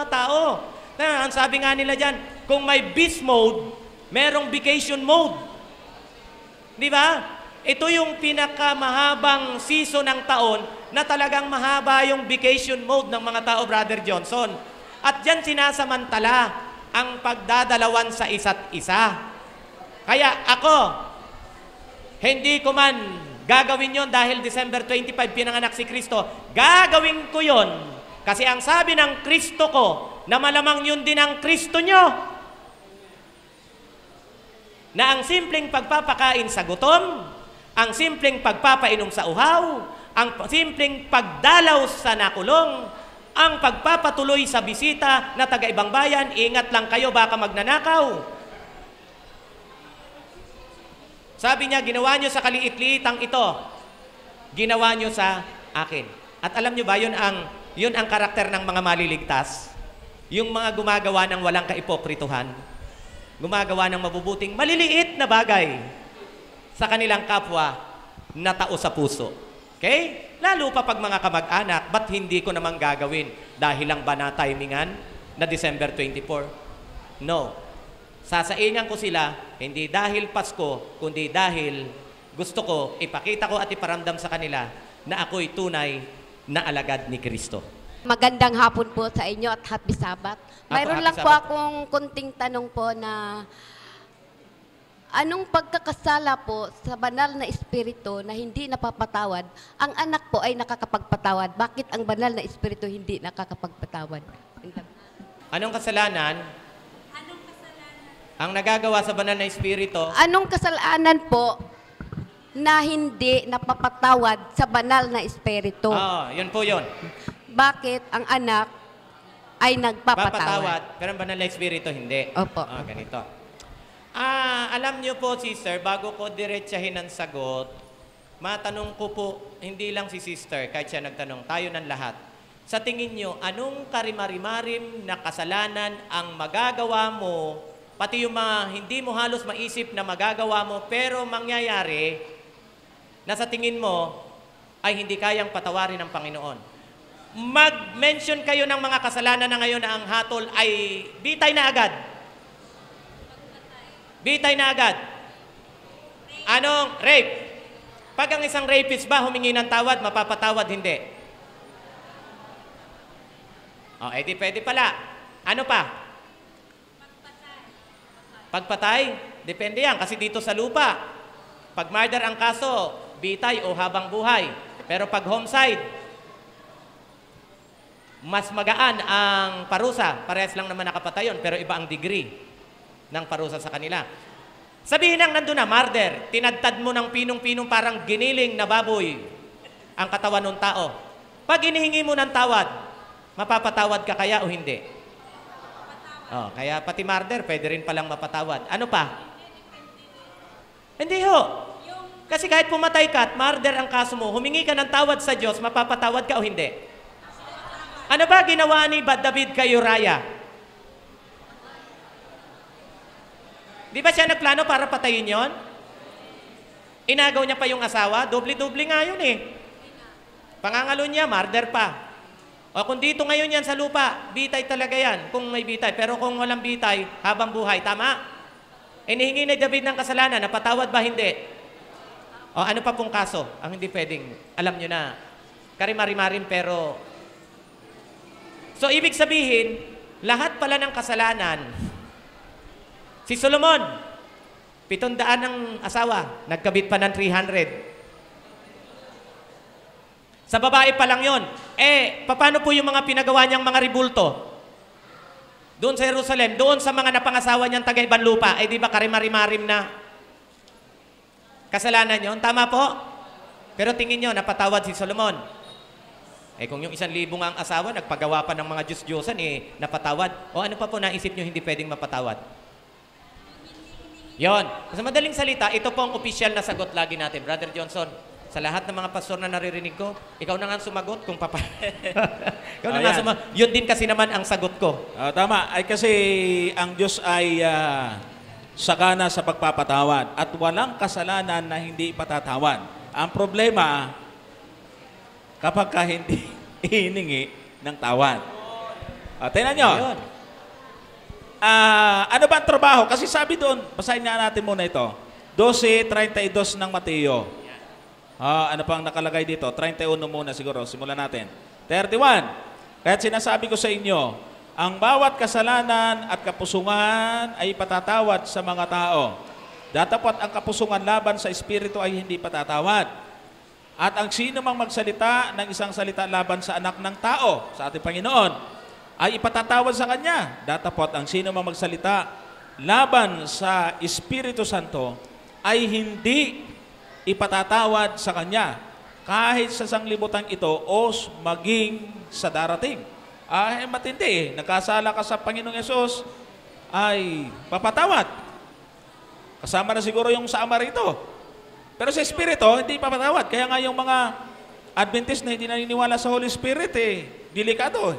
tao. Ang sabi nga nila dyan, kung may beast mode, merong vacation mode. Di ba? Ito yung pinakamahabang season ng taon na talagang mahaba yung vacation mode ng mga tao, Brother Johnson. At dyan sinasamantala ang pagdadalawan sa isa't isa. Kaya ako, hindi ko man gagawin yon dahil December 25 pinanganak si Kristo. Gagawin ko yon kasi ang sabi ng Kristo ko na malamang yun din ang Kristo nyo. Na ang simpleng pagpapakain sa gutom, ang simpleng pagpapainom sa uhaw, ang simpleng pagdalaw sa nakulong, ang pagpapatuloy sa bisita na taga-ibang bayan, ingat lang kayo baka magnanakaw. Sabi niya, ginawa niyo sa kaliit-liitang ito, ginawa niyo sa akin. At alam nyo ba, yun ang karakter ng mga maliligtas? Yung mga gumagawa ng walang kaipokrituhan, gumagawa ng mabubuting maliliit na bagay sa kanilang kapwa na tao sa puso. Okay? Lalo pa pag mga kamag-anak, ba't hindi ko naman gagawin? Dahil lang ba na timingan na December 24? No. Sasaingan ko sila, hindi dahil Pasko, kundi dahil gusto ko, ipakita ko at iparamdam sa kanila na ako'y tunay na alagad ni Kristo. Magandang hapon po sa inyo at happy Sabbath. Mayroon happy lang po Sabbath. akong kunting tanong po na anong pagkakasala po sa banal na espiritu na hindi napapatawad, ang anak po ay nakakapagpatawad. Bakit ang banal na espiritu hindi nakakapagpatawad? Anong kasalanan? Ang nagagawa sa banal na espiritu, Anong kasalanan po na hindi napapatawad sa banal na espiritu? yun po yun. Bakit ang anak ay nagpapatawad? Papatawad, pero ang banal na espiritu hindi. Opo. Ganito. Alam niyo po, sister, bago ko diretsahin ang sagot, matanong ko po, hindi lang si sister, kahit siya nagtanong, tayo ng lahat. Sa tingin niyo, anong karimarimarim na kasalanan ang magagawa mo, pati yung mga hindi mo halos maisip na magagawa mo, pero mangyayari, na sa tingin mo, ay hindi kayang patawarin ng Panginoon? Mag-mention kayo ng mga kasalanan na ngayon na ang hatol ay bitay na agad. Bitay na agad. Anong? Rape. Pag ang isang rapist ba humingi ng tawad, mapapatawad, hindi. Di pwede pala. Ano pa? Pagpatay. Depende yan, kasi dito sa lupa. Pag murder ang kaso, bitay o habang buhay. Pero pag homicide, mas magaan ang parusa. Parehas lang naman nakapatay yun, pero iba ang degree ng parusa sa kanila. Sabihin nang nandun na, murder, tinadtad mo ng pinong-pinong parang giniling na baboy ang katawan ng tao. Pag inihingi mo ng tawad, mapapatawad ka kaya o hindi? Kaya pati murder, pwede rin palang mapatawad. Ano pa? Hindi ho. Kasi kahit pumatay ka at murder ang kaso mo, humingi ka ng tawad sa Diyos, mapapatawad ka o hindi? Ano ba ginawa ni David kay Uriah? Di ba siya nagplano para patayin yon? Inagaw niya pa yung asawa, doble-doble nga yun eh. Pangangalo niya, murder pa. O kung dito ngayon yan sa lupa, bitay talaga yan, kung may bitay. Pero kung walang bitay, habang buhay, tama? Inihingi ni David ng kasalanan, napatawad ba hindi? O ano pa pong kaso? Ang hindi pwedeng, alam nyo na, karimarimarim pero... So, ibig sabihin, lahat pala ng kasalanan, si Solomon, 700 ng asawa, nagkabit pa ng 300. Sa babae pa lang yon. Paano po yung mga pinagawa niyang mga ribulto? Doon sa Jerusalem, doon sa mga napangasawa niyang taga-ibang lupa, di ba karimarimarim na kasalanan yon? Tama po? Pero tingin niyo, napatawad si Solomon. Kung yung 1,000 nga ang asawa, nagpagawa pa ng mga Diyos-Diyosan, napatawad. O ano pa po naisip nyo hindi pwedeng mapatawad? Yon. Sa madaling salita, ito po ang opisyal na sagot lagi natin. Brother Johnson, sa lahat ng mga pastor na naririnig ko, ikaw na nga sumagot kung ikaw na nga sumagot. Yun din kasi naman ang sagot ko. Tama. Ay kasi ang Diyos ay sakana sa pagpapatawad at walang kasalanan na hindi ipatatawad. Ang problema, kapag ka hindi hiningi ng tawad. Tingnan nyo. Ano ba ang trabaho? Kasi sabi doon, basahin nga natin muna ito. 12:32 ng Mateo. Ano pang nakalagay dito? 31 muna siguro. Simulan natin. 31. Kaya't sinasabi ko sa inyo, ang bawat kasalanan at kapusungan ay patatawad sa mga tao. Datapot ang kapusungan laban sa Espiritu ay hindi patatawad. At ang sino mang magsalita ng isang salita laban sa anak ng tao, sa ating Panginoon, ay ipatatawad sa Kanya. Datapot ang sino mang magsalita laban sa Espiritu Santo, ay hindi ipatatawad sa Kanya. Kahit sa sanglibutan ito o maging sa darating. Matindi Nagkasala ka sa Panginoong Yesus, ay papatawad. Kasama na siguro yung sama rito. Pero sa Espiritu, hindi papatawad. Kaya nga yung mga Adventist na hindi naniniwala sa Holy Spirit delikado.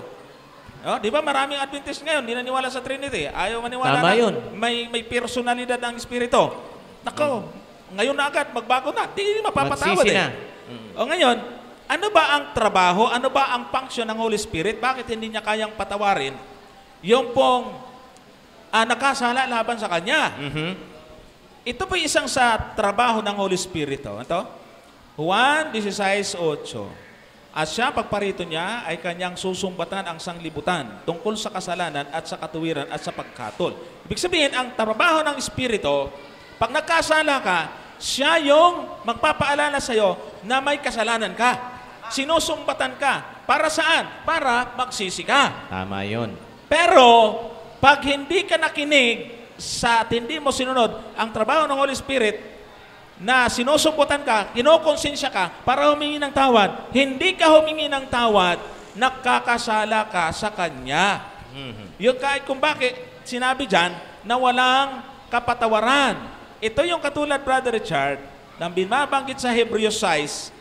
Oh, di ba maraming Adventist ngayon hindi naniniwala sa Trinity. Ayaw maniwala Tama na yun. may personalidad ang Espiritu. Nako, ngayon na agad, magbago na. Di mapapatawad Magsisi na. O ngayon, ano ba ang trabaho, ano ba ang function ng Holy Spirit? Bakit hindi niya kayang patawarin yung pong nakasala laban sa Kanya? Ito po isang sa trabaho ng Holy Spirit. Ito, Juan 16:8. At siya, pagparito niya, ay kanyang susumbatan ang sanglibutan tungkol sa kasalanan at sa katuwiran at sa pagkatol. Ibig sabihin, ang trabaho ng Espiritu, pag nagkasala ka, siya yung magpapaalala sa'yo na may kasalanan ka. Sinusumbatan ka. Para saan? Para magsisi ka. Tama yun. Pero, pag hindi ka nakinig at hindi mo sinunod ang trabaho ng Holy Spirit, na sinusumputan ka, kinokonsensya ka para humingi ng tawad, hindi ka humingi ng tawad, nakakasala ka sa Kanya. Yun kahit kung bakit sinabi dyan na walang kapatawaran. Ito yung katulad, Brother Richard, na binabanggit sa Hebrews 6,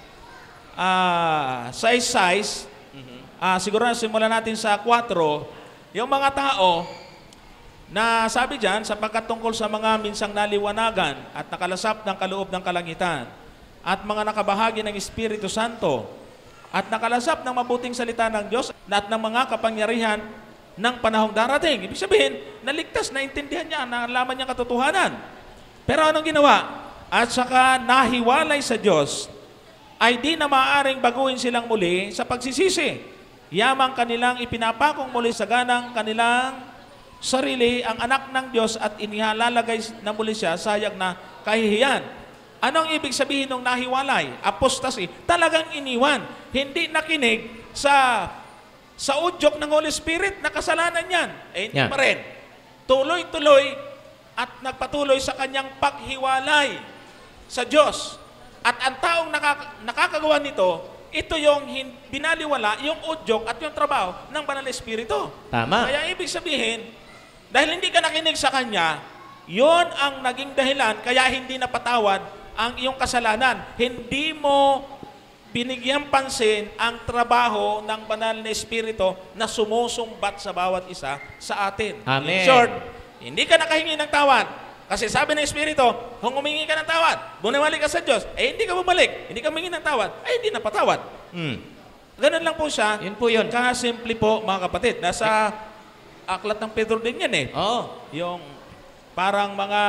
siguro na simulan natin sa 4, yung mga tao na sabi dyan, sapagkat tungkol sa mga minsang naliwanagan at nakalasap ng kaloob ng kalangitan at mga nakabahagi ng Espiritu Santo at nakalasap ng mabuting salita ng Diyos at ng mga kapangyarihan ng panahong darating. Ibig sabihin, naligtas, naintindihan niya, nalaman niya katotohanan. Pero anong ginawa? At saka nahiwalay sa Diyos, ay di na maaaring baguhin silang muli sa pagsisisi. Yamang kanilang ipinapakong muli sa ganang kanilang sarili ang anak ng Diyos at inihalalagay na muli siya sayag na kahihiyan. Anong ibig sabihin ng nahiwalay? Apostasy. Talagang iniwan. Hindi nakinig sa udyok ng Holy Spirit na kasalanan yan. Hindi pa rin. Tuloy-tuloy at nagpatuloy sa kanyang paghiwalay sa Diyos. At ang taong nakakagawa nito, ito yung binaliwala, yung udyok at yung trabaho ng Banal na Espiritu. Tama. Kaya ibig sabihin, dahil hindi ka nakinig sa Kanya, yon ang naging dahilan kaya hindi napatawad ang iyong kasalanan. Hindi mo binigyan pansin ang trabaho ng Banal na Espiritu na sumusumbat sa bawat isa sa atin. Amen. In short, hindi ka nakahingi ng tawad. Kasi sabi ng Espiritu, kung humingi ka ng tawad, bumalik ka sa Diyos, hindi ka bumalik, hindi ka humingi ng tawad, hindi napatawad. Ganun lang po siya. Yun po yun. Kasimple po, mga kapatid. Nasa aklat ng Pedro din yan Yung parang mga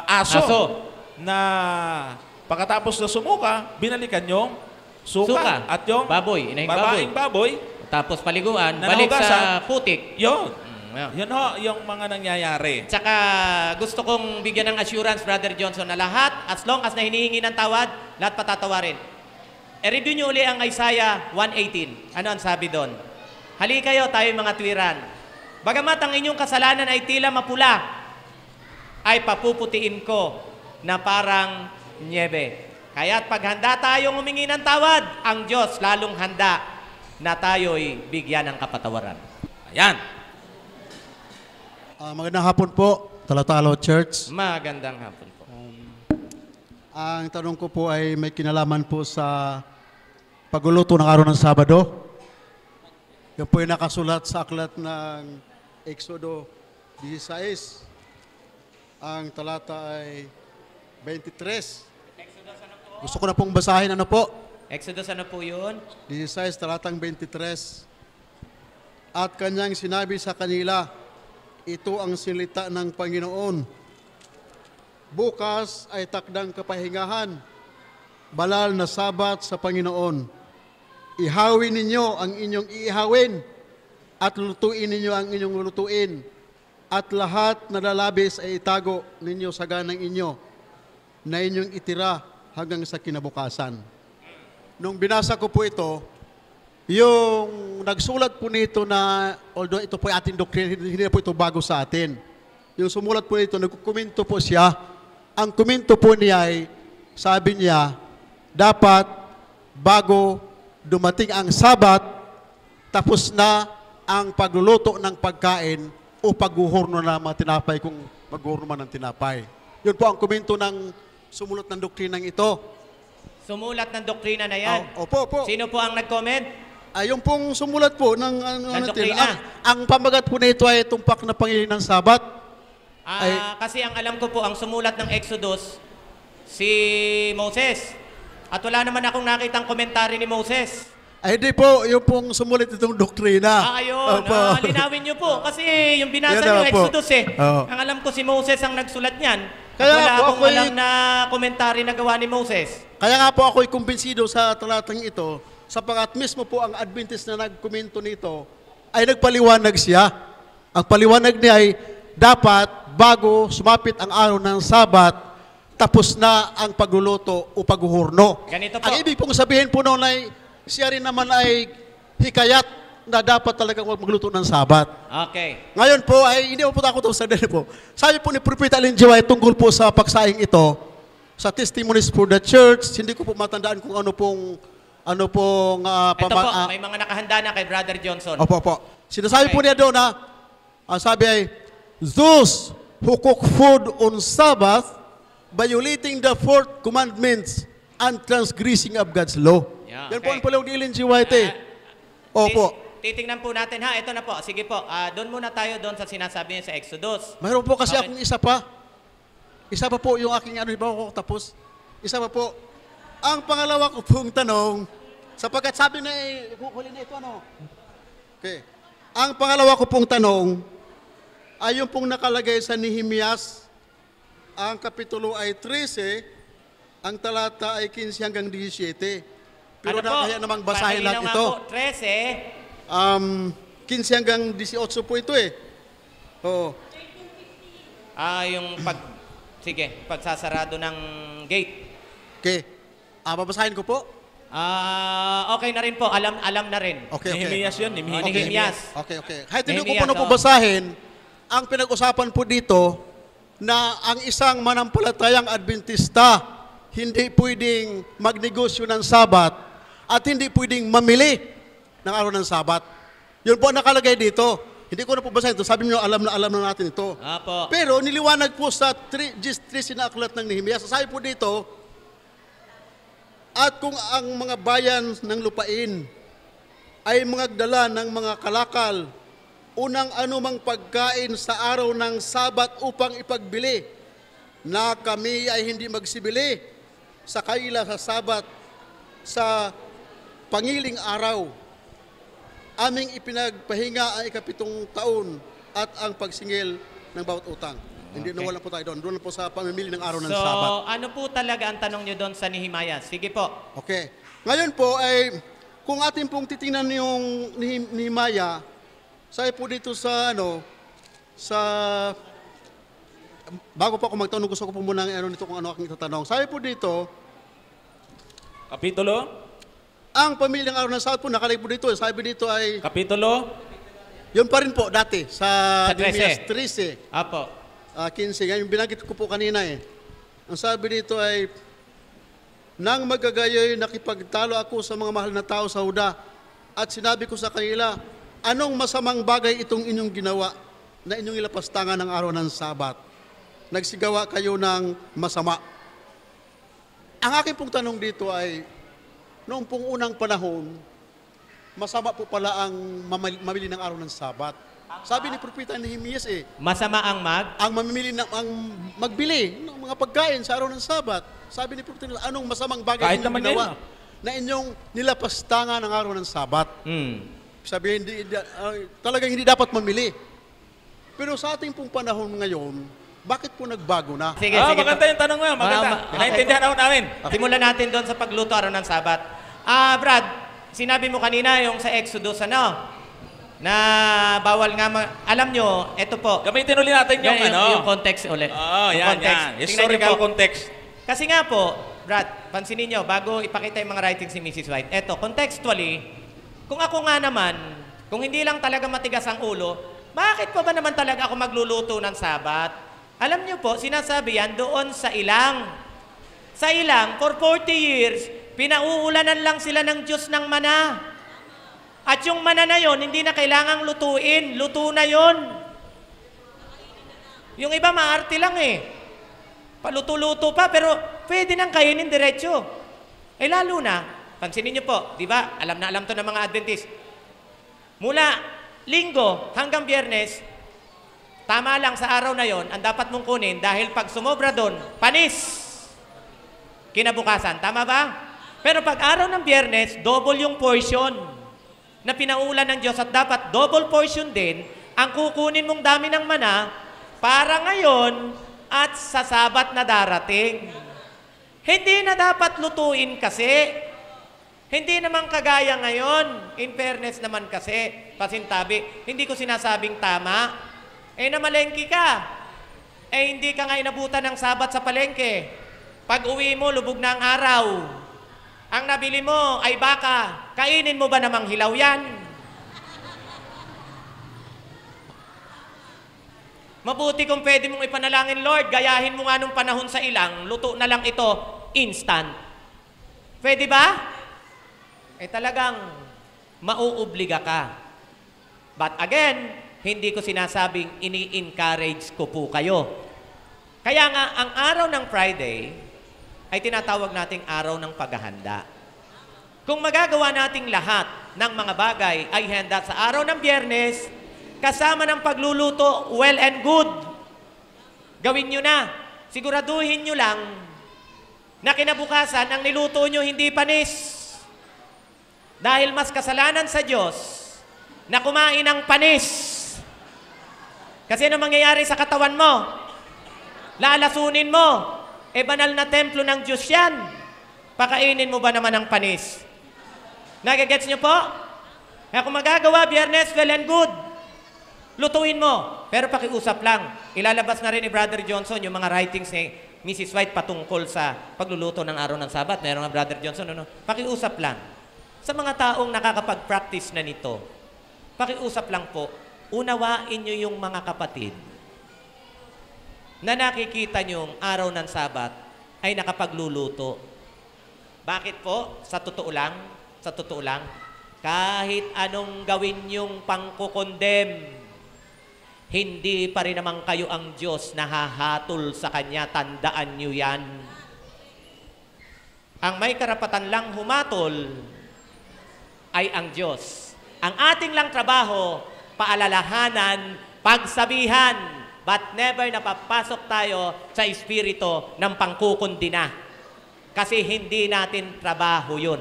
aso na pagkatapos na sumuka, binalikan yung suka. At yung baboy, inahing babaeng baboy. Tapos paliguan, Na balik nahugasan. sa putik. Yun. Yeah. Yun yung mga nangyayari. Tsaka gusto kong bigyan ng assurance, Brother Johnson, na lahat, as long as na hinihingi ng tawad, lahat patatawarin. I-review nyo uli ang Isaiah 1:18. Ano ang sabi doon? Hali kayo, tayo mga tuwiran. Bagamat ang inyong kasalanan ay tila mapula, ay papuputiin ko na parang nyebe. Kaya't paghanda tayong humingi ng tawad, ang Diyos lalong handa na tayo'y bigyan ng kapatawaran. Ayan. Magandang hapon po, Talatalo Church. Magandang hapon po. Ang tanong ko po ay may kinalaman po sa pagluluto ng araw ng Sabado. Yan po ay nakasulat sa aklat ng Exodo 16. Ang talata ay 23. Gusto ko na pong basahin, ano po? Exodus, ano po yun? 16, talatang 23. At kanyang sinabi sa kanila, ito ang silita ng Panginoon. Bukas ay takdang kapahingahan, banal na Sabat sa Panginoon. Ihawin ninyo ang inyong iihawin at lutuin ninyo ang inyong lulutuin at lahat na lalabis ay itago ninyo sa ganang inyo na inyong itira hanggang sa kinabukasan. Nung binasa ko po ito, yung nagsulat po nito na, although ito po ay ating doktrina, hindi na po ito bago sa atin. Yung sumulat po nito, nagkukomento po siya. Ang komento po niya ay, sabi niya, dapat bago dumating ang Sabat, tapos na ang pagluluto ng pagkain o paghuhorno na mga tinapay kung maghuhorno man ng tinapay. Yun po ang komento ng sumulat ng doktrinang ito. Sumulat ng doktrina na yan. Opo, opo. Sino po ang nag-comment? Yung pong sumulat po ng doktrina. ang pamagat po na ito ay tumpak na Panginoon ng Sabat. Kasi ang alam ko po, ang sumulat ng Exodus, si Moses. At wala naman akong nakitang komentary ni Moses. Ay, hindi po, yung pong sumulat itong doktrina. Ayun, Opo. linawin niyo po. Kasi yung binasa Yan niyo, naman po. Exodus Oo. Ang alam ko si Moses ang nagsulat niyan. At Kaya wala po akong ako'y- alam na komentary na gawa ni Moses. Kaya nga po ako'y kumbinsido sa talatang ito, sapagkat mismo po ang Adventist na nagkomento nito, ay nagpaliwanag siya. Ang paliwanag niya ay, dapat bago sumapit ang araw ng Sabat, tapos na ang pagluluto o paghuhurno. Ganito po. Ang ibig pong sabihin po noon ay, siya rin naman ay hikayat na dapat talagang magluto ng Sabat. Okay. Ngayon po ay hindi po ako sa dali po. Sabi po ni Prophet Allen G. White tungkol po sa pagsaing ito sa Testimonies for the Church, hindi ko po matandaan kung ano pong Ito po, may mga nakahanda na kay Brother Johnson. Opo, opo. Sinasabi Okay. po niya doon na ang sabi ay, those who cook food on Sabbath violating the fourth commandments and transgressing of God's law. Yeah, Yan po okay. ang pala ni Ellen G. White eh. Opo. Titingnan po natin ha. Ito na po. Sige po. Doon muna tayo doon sa sinasabi niya sa Exodus. Mayroon po kasi Okay. akong isa pa. Isa pa po yung aking ano, bago ko tapos. Isa pa po. Ang pangalawa ko pong tanong, sapagkat sabi na huli na ito ano. Okay. Ang pangalawa ko pong tanong, ay yung pong nakalagay sa Nehemias, ang kapitulo ay 13, ang talata ay 15 hanggang 17. Pero kaya namang basahin Pasilinaw natin nga ito. po, 13. 15 hanggang 18 po ito eh. Oo. Yung pagsasarado ng gate. Okay. Babasahin ko po. Okay na rin po. Alam na rin. Okay, okay. Nehemias yun, Nehemias. Nehemias. Okay, okay. Kahit hindi ko Nehemias, po na po oo. basahin, ang pinag-usapan po dito na ang isang manampalatayang Adventista hindi pwedeng magnegosyo ng Sabat at hindi pwedeng mamili ng araw ng Sabat. Yun po ang nakalagay dito. Hindi ko na po basahin ito. Sabi niyo, alam na natin ito. Apo. Pero niliwanag po sa 3 na aklat ng Nehemias. Sabi po dito, at kung ang mga bayan ng lupain ay mga dala ng mga kalakal, unang anumang pagkain sa araw ng Sabat upang ipagbili, na kami ay hindi magsibili sa kaila sa Sabat sa pangiling araw. Aming ipinagpahinga ang ikapitong taon at ang pagsingil ng bawat utang. Hindi Okay. nawala po tayo doon. Doon lang po sa pamimili ng araw ng So, Sabat. ano po talaga ang tanong nyo doon sa Nehemias? Sige po. Okay. Ngayon po ay kung atin pong titingnan yung Nehemiah, sabi po dito sa bago pa ako magtanong, gusto ko po muna nito kung ano aking itatanong. Sabi po dito, Kapitulo? ang pamilyang araw ng Sabat po nakalagay po dito. Sabi dito ay Kapitulo? yun pa rin po dati sa Sa 13. Nehemias 13. Apo. 15. Ngayon, binanggit ko po kanina eh. Ang sabi dito ay, nang magagayoy, nakipagtalo ako sa mga mahal na tao sa Huda at sinabi ko sa kanila, anong masamang bagay itong inyong ginawa na inyong ilapastangan ng araw ng Sabat? Nagsigawa kayo ng masama. Ang aking pong tanong dito ay, noong pong unang panahon, masama po pala ang mamili ng araw ng Sabat. Sabi ni Propeta Nehemias Masama ang ang mamimili ang magbili ng mga pagkain sa araw ng Sabat. Sabi ni Propeta, anong masamang bagay Kahit inyong naman ginawa yan, na inyong nilapastangan ng araw ng Sabat? Sabi, talagang hindi dapat mamili. Pero sa ating pong panahon ngayon, bakit po nagbago na? Sige, Maganda yung tanong mo. Maganda. Naintindihan ako namin. Simulan natin doon sa pagluto araw ng Sabat. Brad, sinabi mo kanina yung sa Exodus, na bawal nga, alam nyo, eto po. Gamitin ulit natin yung Yung context ulit. Oo, Yung yan. context. Tingnan Historical niyo po. context. Kasi nga po, Brad, pansinin nyo, bago ipakita yung mga writings ni Mrs. White, eto, contextually, kung ako nga naman, kung hindi lang talaga matigas ang ulo, bakit pa ba naman talaga ako magluluto ng Sabat? Alam nyo po, sinasabi yan doon sa ilang. Sa ilang, for 40 years, pinauulanan lang sila ng Diyos ng mana. At yung mana na yon, hindi na kailangang lutuin. Luto na yon. Yung iba, maarte lang eh. Paluto-luto pa, pero pwede nang kainin diretso. Eh lalo na, pansinin niyo po, di ba? Alam na alam to ng mga Adventist. Mula Linggo hanggang Biyernes, tama lang sa araw na yon ang dapat mong kunin dahil pag sumobra doon, panis. Kinabukasan, tama ba? Pero pag araw ng Biyernes, double yung portion na pinaulan ng Diyos at dapat double portion din ang kukunin mong dami ng mana para ngayon at sa Sabat na darating. Hindi na dapat lutuin kasi. Hindi naman kagaya ngayon. In fairness naman kasi, pasintabi, hindi ko sinasabing tama. Eh namalengke ka. Eh hindi ka nga inabutan ng Sabat sa palengke. Pag uwi mo, lubog na ang araw. Ang nabili mo ay baka. Kainin mo ba namang hilaw yan? Mabuti kung pwede mong ipanalangin, Lord, gayahin mo nga nung panahon sa ilang, luto na lang ito, instant. Pwede ba? Eh talagang mauobliga ka. But again, hindi ko sinasabing ini-encourage ko po kayo. Kaya nga, ang araw ng Friday ay tinatawag nating araw ng paghahanda. Kung magagawa nating lahat ng mga bagay ay handa sa araw ng Biyernes, kasama ng pagluluto, well and good. Gawin nyo na. Siguraduhin nyo lang na kinabukasan ang niluto nyo hindi panis. Dahil mas kasalanan sa Diyos na kumain ng panis. Kasi ano mangyayari sa katawan mo? Lalasunin mo. Eh banal na templo ng Diyos yan. Pakainin mo ba naman ng panis? Nagagets nyo po? Kaya kung magagawa, Biyernes, well and good. Lutuin mo. Pero pakiusap lang. Ilalabas na rin ni Brother Johnson yung mga writings ni Mrs. White patungkol sa pagluluto ng araw ng Sabat. Meron nga Brother Johnson. Pakiusap lang. Sa mga taong nakakapag-practice na nito, pakiusap lang po, unawain nyo yung mga kapatid na nakikita nyong araw ng Sabat ay nakapagluluto. Bakit po? Sa totoo lang, kahit anong gawin yung pangkukondem, hindi pa rin naman kayo ang Diyos na hahatol sa Kanya. Tandaan nyo yan. Ang may karapatan lang humatol ay ang Diyos. Ang ating lang trabaho, paalalahanan, pagsabihan, but never napapasok tayo sa espiritu ng pangkukundina. Kasi hindi natin trabaho yun.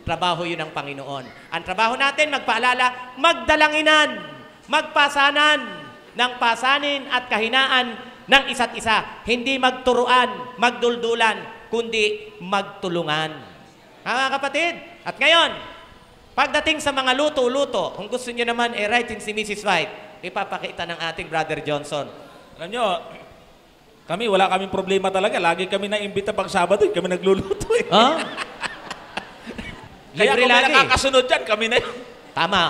Trabaho yun ng Panginoon. Ang trabaho natin, magpaalala, magdalanginan, magpasanan ng pasanin at kahinaan ng isa't isa. Hindi magturuan, magduldulan, kundi magtulungan. Mga kapatid, at ngayon, pagdating sa mga luto-luto, kung gusto niyo naman i-write si Mrs. White, ipapakita ng ating Brother Johnson. Alam nyo, kami, wala kaming problema talaga. Lagi kami na-imbita pag Sabado, kami nagluluto eh. Huh? Kaya Libre kung may lagi. nakakasunod dyan, kami na yun. Tama.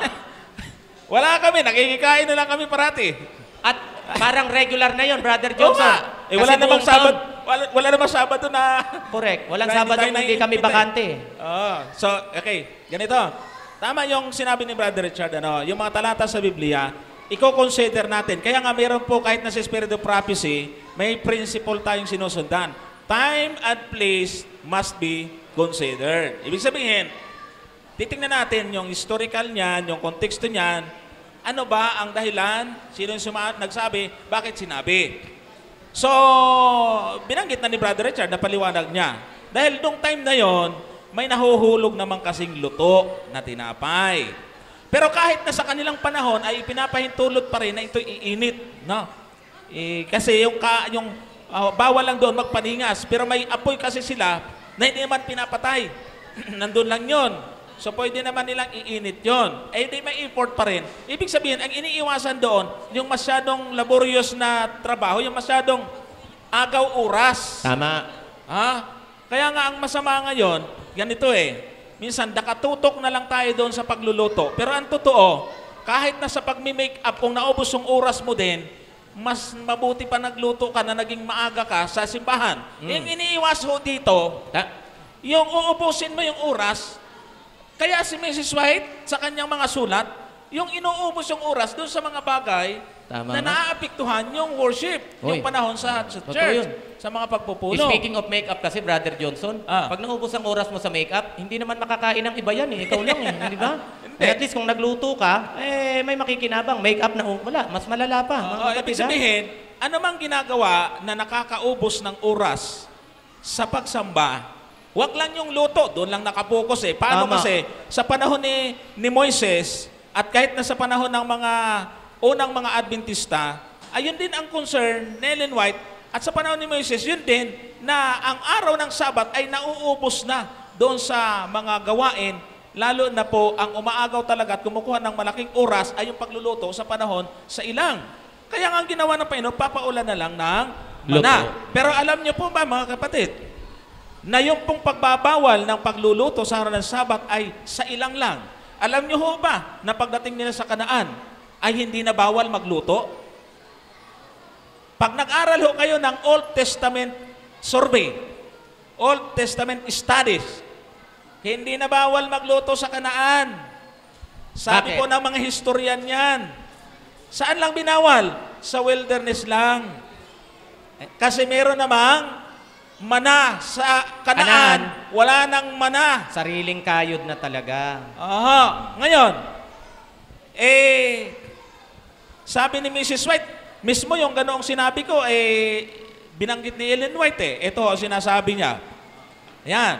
Wala kami, nakikikain na lang kami parati. At parang regular na yon, Brother Johnson. Eh, wala Kasi namang buong taon- Sabado, wala namang Sabado na... Correct. Walang na Sabado tayo na hindi kami naiimbita eh. bakante. So, okay, ganito. Tama yung sinabi ni Brother Richard, yung mga talata sa Biblia, i-consider natin. Kaya nga meron po, kahit na sa Spirit of Prophecy, may principle tayong sinusundan. Time and place must be considered. Ibig sabihin, titingnan natin yung historical niyan, yung konteksto niyan, ano ba ang dahilan, sino yung nagsabi, bakit sinabi. So, binanggit na ni Brother Richard na paliwanag niya. Dahil nung time na yon, may nahuhulog naman kasing luto na tinapay. Pero kahit na sa kanilang panahon ay pinapahintulot pa rin na ito iinit, no? Kasi yung bawal lang doon magpaningas, pero may apoy kasi sila na hindi naman pinapatay. Nandun lang yon. So pwede naman nilang iinit yon. Eh hindi may import pa rin. Ibig sabihin, ang iniiwasan doon, yung masyadong laborious na trabaho, yung masyadong agaw oras. Tama. Kaya nga ang masama ngayon, ganito minsan nakatutok na lang tayo doon sa pagluluto. Pero ang totoo, kahit na sa pagmi-make up, kung naubos yung oras mo din, mas mabuti pa nagluto ka na naging maaga ka sa simbahan. Yung iniiwas ho dito, yung uubusin mo yung oras, kaya si Mrs. White, sa kanyang mga sulat, yung inuubos yung oras doon sa mga bagay Tama na nga. naaapektuhan yung worship, Oy. yung panahon sa Totoo church, yun. sa mga pagpupuno. Speaking of makeup kasi, Brother Johnson, pag naubos ang oras mo sa makeup, hindi naman makakain ng iba yan eh. Ikaw lang eh, di ba? Hindi. At least kung nagluto ka, may makikinabang. Makeup na wala, mas malala pa. Mga Oo, kapatid, ibig sabihin, ano mang ginagawa na nakakaubos ng oras sa pagsamba, wag lang yung luto, doon lang nakapokus eh. Paano Tama. kasi, sa panahon ni Moises, at kahit na sa panahon ng mga unang mga Adventista, ayun din ang concern ni Ellen White, at sa panahon ni Moises, yun din, na ang araw ng Sabat ay nauubos na doon sa mga gawain, lalo na po ang umaagaw talaga at kumukuha ng malaking oras ay yung pagluluto sa panahon sa ilang. Kaya nga ang ginawa ng Panginoon, papaulan na lang ng Luto. mana. Pero alam niyo po ba mga kapatid, na yung pong pagbabawal ng pagluluto sa araw ng Sabat ay sa ilang lang. Alam niyo ho ba na pagdating nila sa Kanaan ay hindi na bawal magluto? Pag nag-aral ho kayo ng Old Testament survey, Old Testament studies, hindi na bawal magluto sa Kanaan. Sabi Bakit? po ng mga historian yan. Saan lang binawal? Sa wilderness lang. Kasi meron namang mana sa Kanaan. Wala nang mana. Sariling kayod na talaga. Aha. Ngayon, sabi ni Mrs. White, mismo yung ganoong sinabi ko, binanggit ni Ellen White Ito ang sinasabi niya. Ayan.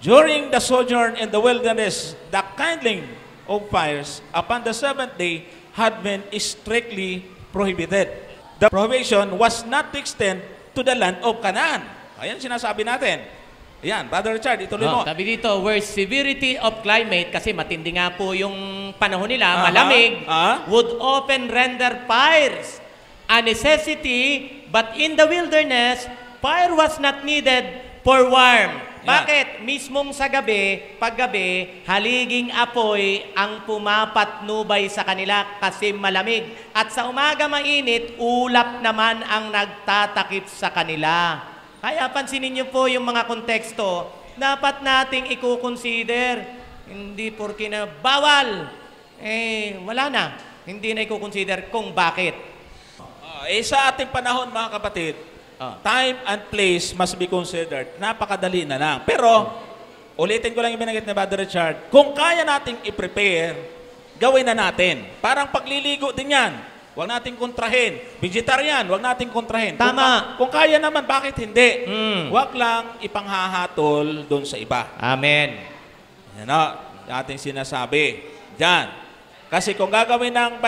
During the sojourn in the wilderness, the kindling of fires upon the seventh day had been strictly prohibited. The prohibition was not to extend to the land of Canaan. Ayan sinasabi natin. Ayan, Brother Richard, ituloy mo. Sabi dito, where severity of climate, kasi matindi nga po yung panahon nila, Aha. malamig, Ah. would often render fires a necessity, but in the wilderness, fire was not needed for warmth. Yeah. Bakit? Mismong sa gabi, paggabi, haliging apoy ang pumapatnubay sa kanila kasi malamig. At sa umaga mainit, ulap naman ang nagtatakip sa kanila. Kaya pansinin niyo po yung mga konteksto, dapat nating i-consider. Hindi porke na bawal, wala na. Hindi na i-consider kung bakit. Sa ating panahon, mga kapatid, time and place must be considered. Napakadali na lang. Pero, ulitin ko lang yung binanggit ni Brother Richard, kung kaya nating i-prepare, gawin na natin. Parang pagliligo din yan. Huwag nating kontrahin. Vegetarian, huwag nating kontrahin. Tama. Kung kaya naman, bakit hindi? Mm. Huwag lang ipanghahatol doon sa iba. Amen. Yan o, yung ating sinasabi. Diyan. Kasi kung gagawin ng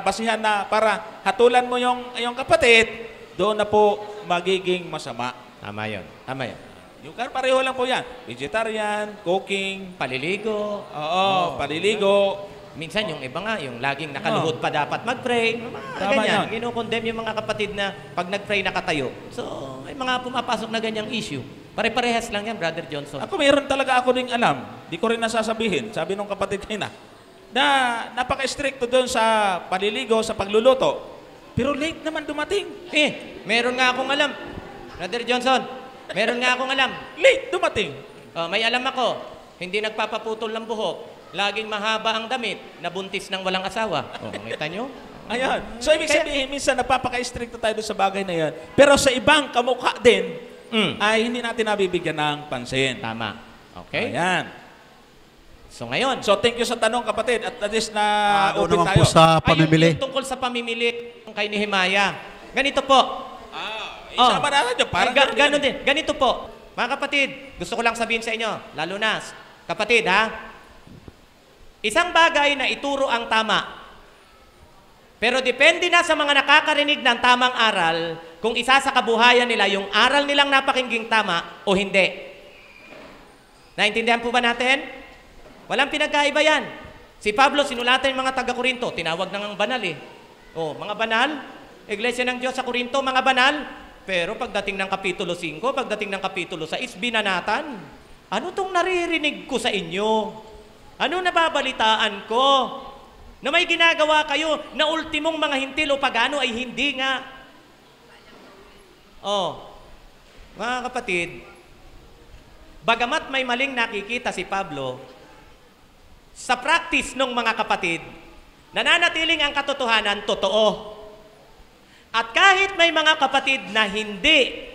basihan na para hatulan mo yung kapatid, doon na po magiging masama. Tama yun. Tama yun. Yung pareho lang po yan. Vegetarian, cooking, Paliligo. oo, paliligo. Minsan yung iba nga, yung laging nakaluhod pa dapat mag-pray. Tama Ganyan. yan. Kinukondemn yung mga kapatid na pag nag-pray nakatayo. So, may mga pumapasok na ganyang issue. Pare-parehas lang yan, Brother Johnson. Ako mayroon talaga ako ding alam. Di ko rin nasasabihin. Sabi nung kapatid kayo na napaka-stricto doon sa paliligo, sa pagluluto. Pero late naman dumating. Meron nga akong alam. Brother Johnson, meron nga akong alam. Late dumating. May alam ako, hindi nagpapaputol ng buhok. Laging mahaba ang damit, nabuntis ng walang asawa. Makita nyo? Ayan. So, ibig sabihin, minsan napapaka-stricto tayo doon sa bagay na yan. Pero sa ibang kamukha din, ay hindi natin nabibigyan ng pansin. Tama. Okay? Ayan. So ngayon, So, thank you sa tanong, kapatid. At least na Ano open naman tayo. po sa pamimili? yung tungkol sa pamimili kay Nehemiah. Ganito po. Isama natin yun. Parang Ganon din. Ganito po. Mga kapatid, gusto ko lang sabihin sa inyo, lalo na, kapatid ha, isang bagay na ituro ang tama. Pero depende na sa mga nakakarinig ng tamang aral kung isa sa kabuhayan nila yung aral nilang napakingging tama o hindi. Naintindihan po ba natin? Walang pinagkaiba yan. Si Pablo, sinulatan yung mga taga-Korinto, tinawag nang banal mga banal, Iglesia ng Diyos sa Korinto, mga banal. Pero pagdating ng Kapitulo 5, pagdating ng Kapitulo 6, binanatan. Ano tong naririnig ko sa inyo? Ano nababalitaan ko? Na may ginagawa kayo na ultimong mga hintil o pagano ay hindi nga. Mga kapatid, bagamat may maling nakikita si Pablo, sa practice ng mga kapatid, nananatiling ang katotohanan totoo. At kahit may mga kapatid na hindi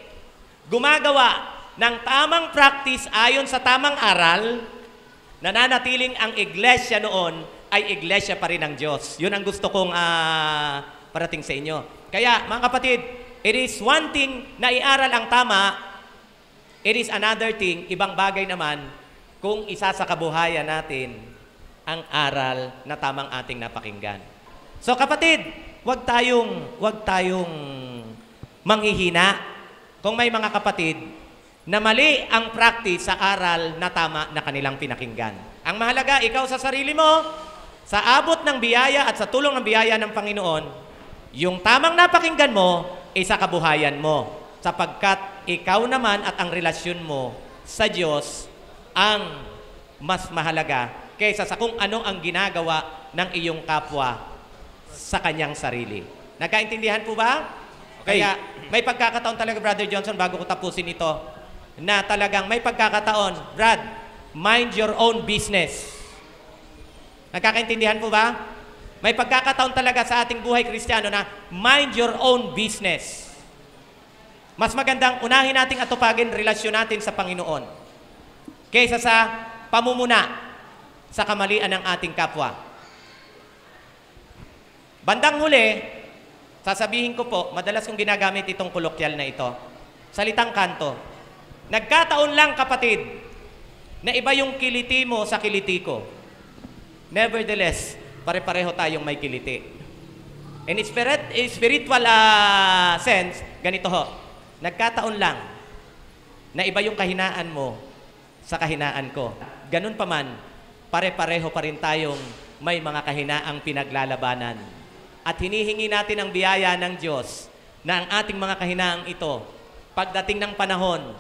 gumagawa ng tamang practice ayon sa tamang aral, nananatiling ang iglesia noon ay iglesia pa rin ng Diyos. Yun ang gusto kong parating sa inyo. Kaya mga kapatid, it is one thing na iaral ang tama, it is another thing, ibang bagay naman, kung isa sa kabuhayan natin ang aral na tamang ating napakinggan. So kapatid, wag tayong manghihina kung may mga kapatid na mali ang practice sa aral na tama na kanilang pinakinggan. Ang mahalaga, ikaw sa sarili mo, sa abot ng biyaya at sa tulong ng biyaya ng Panginoon, yung tamang napakinggan mo ay sa kabuhayan mo. Sapagkat ikaw naman at ang relasyon mo sa Diyos ang mas mahalaga kaysa sa kung ano ang ginagawa ng iyong kapwa sa kanyang sarili. Nagkaintindihan po ba? Okay. Kaya may pagkakataon talaga, Brother Johnson, bago ko tapusin ito, na talagang may pagkakataon, Brad, mind your own business. Nagkakaintindihan po ba? May pagkakataon talaga sa ating buhay Kristiyano na mind your own business. Mas magandang unahin nating atupagin relasyon natin sa Panginoon kaysa sa pamumuna sa kamalian ng ating kapwa. Bandang huli, sasabihin ko po, madalas kong ginagamit itong kolokyal na ito, salitang kanto. Nagkataon lang, kapatid, na iba yung kiliti mo sa kiliti ko. Nevertheless, pare-pareho tayong may kiliti. In spiritual sense, ganito ho, nagkataon lang na iba yung kahinaan mo sa kahinaan ko. Ganun pa man, pare-pareho pa rin tayong may mga kahinaang pinaglalabanan. At hinihingi natin ang biyaya ng Diyos na ang ating mga kahinaang ito, pagdating ng panahon,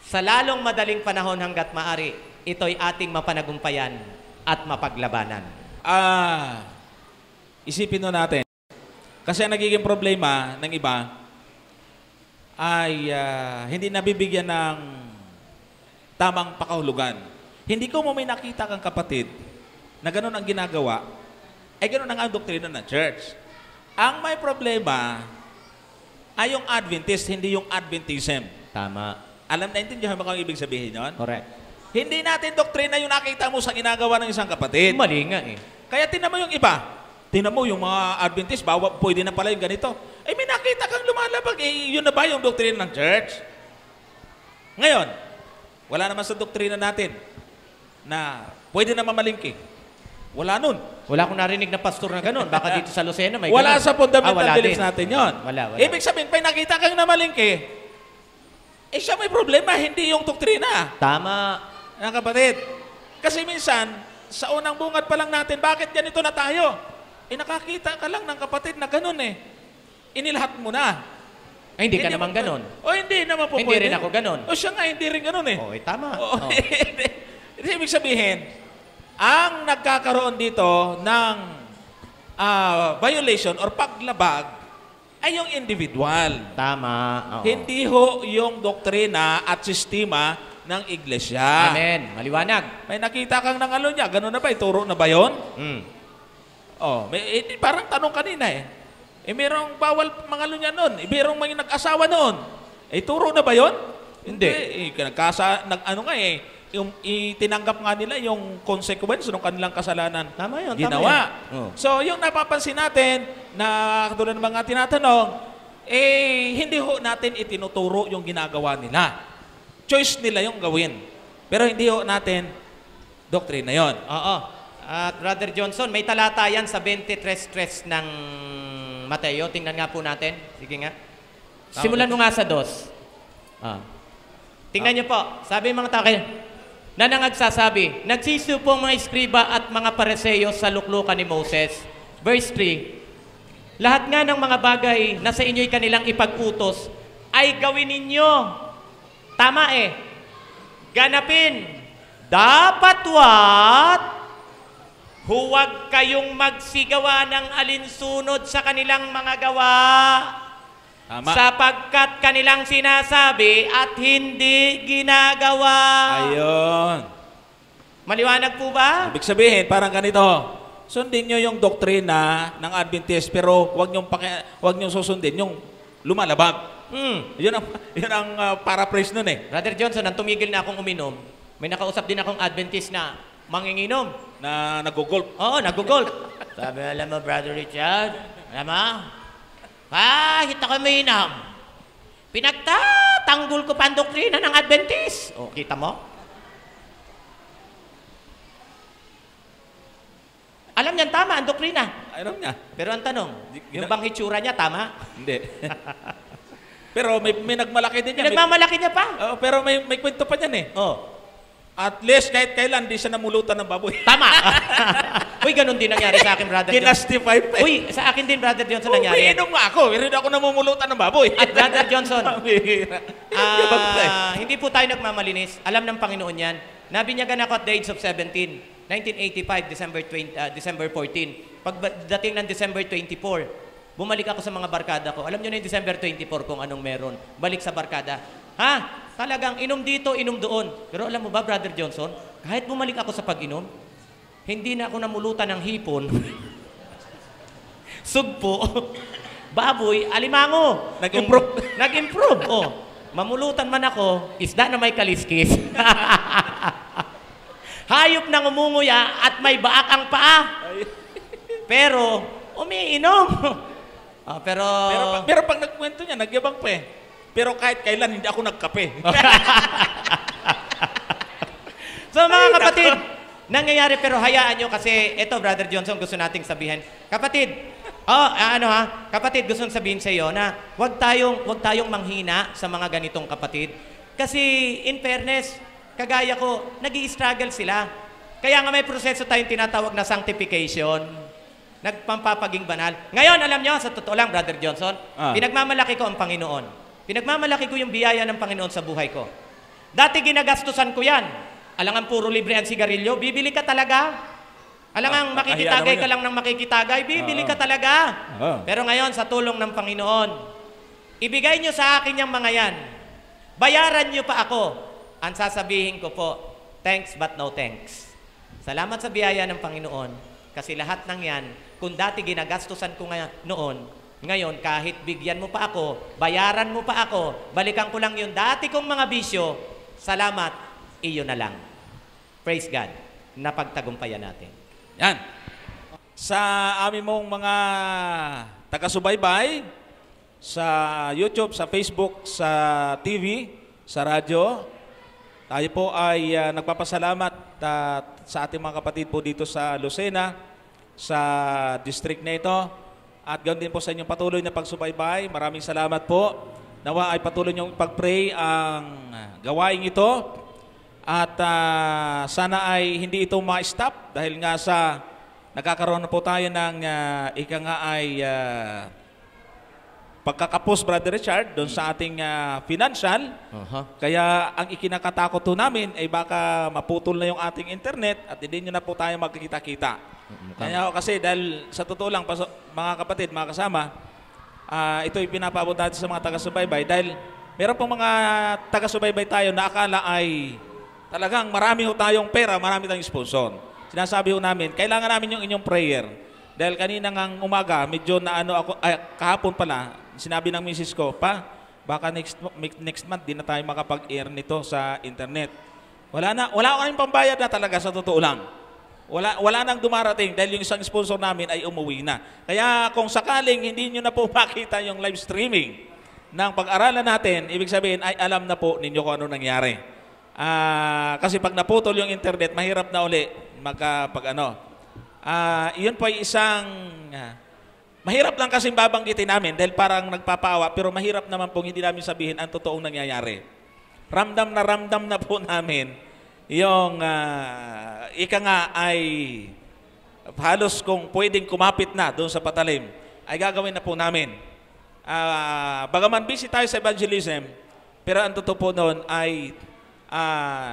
sa lalong madaling panahon hanggat maari, ito'y ating mapanagumpayan at mapaglabanan. Isipin nun natin. Kasi ang nagiging problema ng iba ay hindi nabibigyan ng tamang pakahulugan. Hindi ko mo may nakita kang kapatid na ganun ang ginagawa, ay ganun ang doktrina ng church. Ang may problema ay yung Adventist, hindi yung Adventism. Tama. Alam na, intindihan mo kung ibig sabihin yun? Correct. Hindi natin doktrina yung nakita mo sa ginagawa ng isang kapatid. Mali nga eh. Kaya tinan mo yung iba. Tinan mo yung mga Adventist, pwede na pala yung ganito. Eh, may nakita kang lumalabag. Eh, yun na ba yung doktrina ng church? Ngayon, wala naman sa doktrina natin na pwede na mamalingki. Wala nun. Wala akong narinig na pastor na ganun. Baka dito sa Lucena may Wala ganun. sa fundamental wala beliefs din. natin yon. Wala. Ibig sabihin, pag nakita kang namalingki, eh siya may problema, hindi yung doktrina. Tama. Mga kapatid. Kasi minsan, sa unang bungad pa lang natin, bakit ganito na tayo? Eh nakakita ka lang ng kapatid na ganun eh. Inilahat mo na. Ay, hindi ka naman ganun. O hindi naman po Hindi pwede. rin ako ganun. O siya nga, hindi rin ganun eh. Oo, tama. Oo. Oo. Ibig sabihin, ang nagkakaroon dito ng violation or paglabag ay yung individual. Tama. Oo. Hindi ho yung doktrina at sistema ng iglesia. Amen. Maliwanag. May nakita kang ng niya, gano'n na ba? Ituro na ba yun? Oh, parang tanong kanina eh. Eh, merong bawal mangalo niya noon. Eh, merong may nag-asawa noon. Eh, turo na ba yun? Hindi. Yung itinanggap nga nila yung consequence ng kanilang kasalanan. Tama yun. Ginawa. Tama yun. Oh. So, yung napapansin natin na katulad ng mga tinatanong, eh, hindi ho natin itinuturo yung ginagawa nila. Choice nila yung gawin. Pero hindi ho natin doktrina yon. Oo. At Brother Johnson, may talata yan sa 23:3 ng Mateo. Tingnan nga po natin. Sige nga. Simulan mo nga sa 2. Tingnan niyo po. Sabi ng mga tao na nangagsasabi, nagsisupong mga eskriba at mga pareseyo sa luklukan ni Moses. Verse 3, lahat nga ng mga bagay na sa inyo'y kanilang ipag-utos ay gawin ninyo. Tama eh. Ganapin. Dapat what? Huwag kayong magsigawa ng alinsunod sa kanilang mga gawa. Tama. Sapagkat kanilang sinasabi at hindi ginagawa. Ayun. Maliwanag po ba? Ibig sabihin, parang ganito. sundin nyo yung doktrina ng Adventist, pero wag nyo susundin yung lumalabag. Yun ang paraphrase nun eh. Brother Johnson, nang tumigil na akong uminom, may nakausap din akong Adventist na manginginom. Na nag-gulp. Oo, nag-gulp. Sabi, alam mo, Brother Richard, alam mo, kahit ako may inam, pinagtatanggol ko pa ang doktrina ng Adventist. O, kita mo? Alam niyan, tama ang doktrina. Alam niya. Pero ang tanong, yung bang hitsura niya, tama? Hindi. Pero may nagmalaki din niya. Nagmamalaki niya pa. Pero may kwento pa niyan eh. Oh. At least kahit kailan, di siya namulutan ng baboy. Tama. Uy, ganun din nangyari sa akin, Brother Johnson. Kinastify pa eh. Uy, sa akin din, Brother Johnson, nangyari yan. Umiinom nga ako. Pero hindi ako namumulutan ng baboy. At Brother Johnson, Yabang pa eh. hindi po tayo nagmamalinis. Alam ng Panginoon yan. Nabinyagan ako at the age of 17. 1985, December 14. Pagdating ng December 24, bumalik ako sa mga barkada ko. Alam nyo na yung December 24 kung anong meron. Balik sa barkada. Ha? Talagang inom dito, inom doon. Pero alam mo ba, Brother Johnson, kahit bumalik ako sa pag-inom, hindi na ako namulutan ng hipon, sugpo, baboy, alimango. Nag-improve. Nag-improve. Oh. Mamulutan man ako, isda na may kaliskis. Hayop na ngumunguya at may baak ang paa. Pero, umiinom. Pero pag nagkwento niya, nagyabang pa eh. Pero kahit kailan, hindi ako nagkape. So mga kapatid, nangyayari pero hayaan nyo kasi ito, Brother Johnson, gusto nating sabihin. Kapatid, kapatid, gusto sabihin sa iyo na wag tayong manghina sa mga ganitong kapatid. Kasi in fairness, kagaya ko, nag-i-struggle sila. Kaya nga may proseso tayong tinatawag na sanctification. Nagpampapaging banal. Ngayon, alam nyo, sa totoo lang, Brother Johnson, pinagmamalaki ko ang Panginoon. Pinagmamalaki ko yung biyaya ng Panginoon sa buhay ko. Dati ginagastusan ko yan. Alangan puro libre ang sigarilyo, bibili ka talaga. Alangan makikitagay ka lang ng makikitagay, bibili ka talaga. Pero ngayon, sa tulong ng Panginoon, ibigay nyo sa akin yung mga yan. Bayaran nyo pa ako. Ang sasabihin ko po, thanks but no thanks. Salamat sa biyaya ng Panginoon. Kasi lahat ng yan, kung dati ginagastusan ko noon, ngayon kahit bigyan mo pa ako, bayaran mo pa ako, balikan ko lang yung dati kong mga bisyo, salamat, iyo na lang. Praise God. Napagtagumpayan natin. Yan. Sa amin mong mga taga-subaybay, sa YouTube, sa Facebook, sa TV, sa radyo, tayo po ay nagpapasalamat sa ating mga kapatid po dito sa Lucena, sa district na ito. At ganoon din po sa inyong patuloy na pagsubaybay. Maraming salamat po. Nawa ay patuloy niyong pag-pray ang gawain ito. At sana ay hindi ito ma-stop dahil nga sa nagkakaroon na po tayo ng pagkakapos, Brother Richard, doon sa ating financial. Kaya ang ikinakatakot po namin ay baka maputol na yung ating internet at hindi nyo na po tayo magkikita-kita. Kaya kasi dahil sa totoo lang, mga kapatid, mga kasama, ito ay pinapaabot natin sa mga taga-subaybay dahil meron pong mga taga-subaybay tayo na akala ay talagang marami ho tayong pera, marami tayong sponsor. Sinasabi ho namin, kailangan namin yung inyong prayer. Dahil kanina ngang umaga, medyo na kahapon pala, sinabi ng misis ko, baka next month di na tayo makapag-air nito sa internet. Wala kaming pambayad na talaga sa totoo lang. Wala nang dumarating dahil yung isang sponsor namin ay umuwi na. Kaya kung sakaling hindi nyo na po makita yung live streaming ng pag-aralan natin, ibig sabihin ay alam na po ninyo kung ano nangyari. Kasi pag naputol yung internet, mahirap na uli iyon po ay isang mahirap lang kasing babanggitin namin dahil parang nagpapaawa pero mahirap naman pong hindi namin sabihin ang totoong nangyayari. Ramdam na po namin yung ika nga ay halos kung pwedeng kumapit na doon sa patalim ay gagawin na po namin. Bagaman busy tayo sa evangelism pero ang totoo po noon ay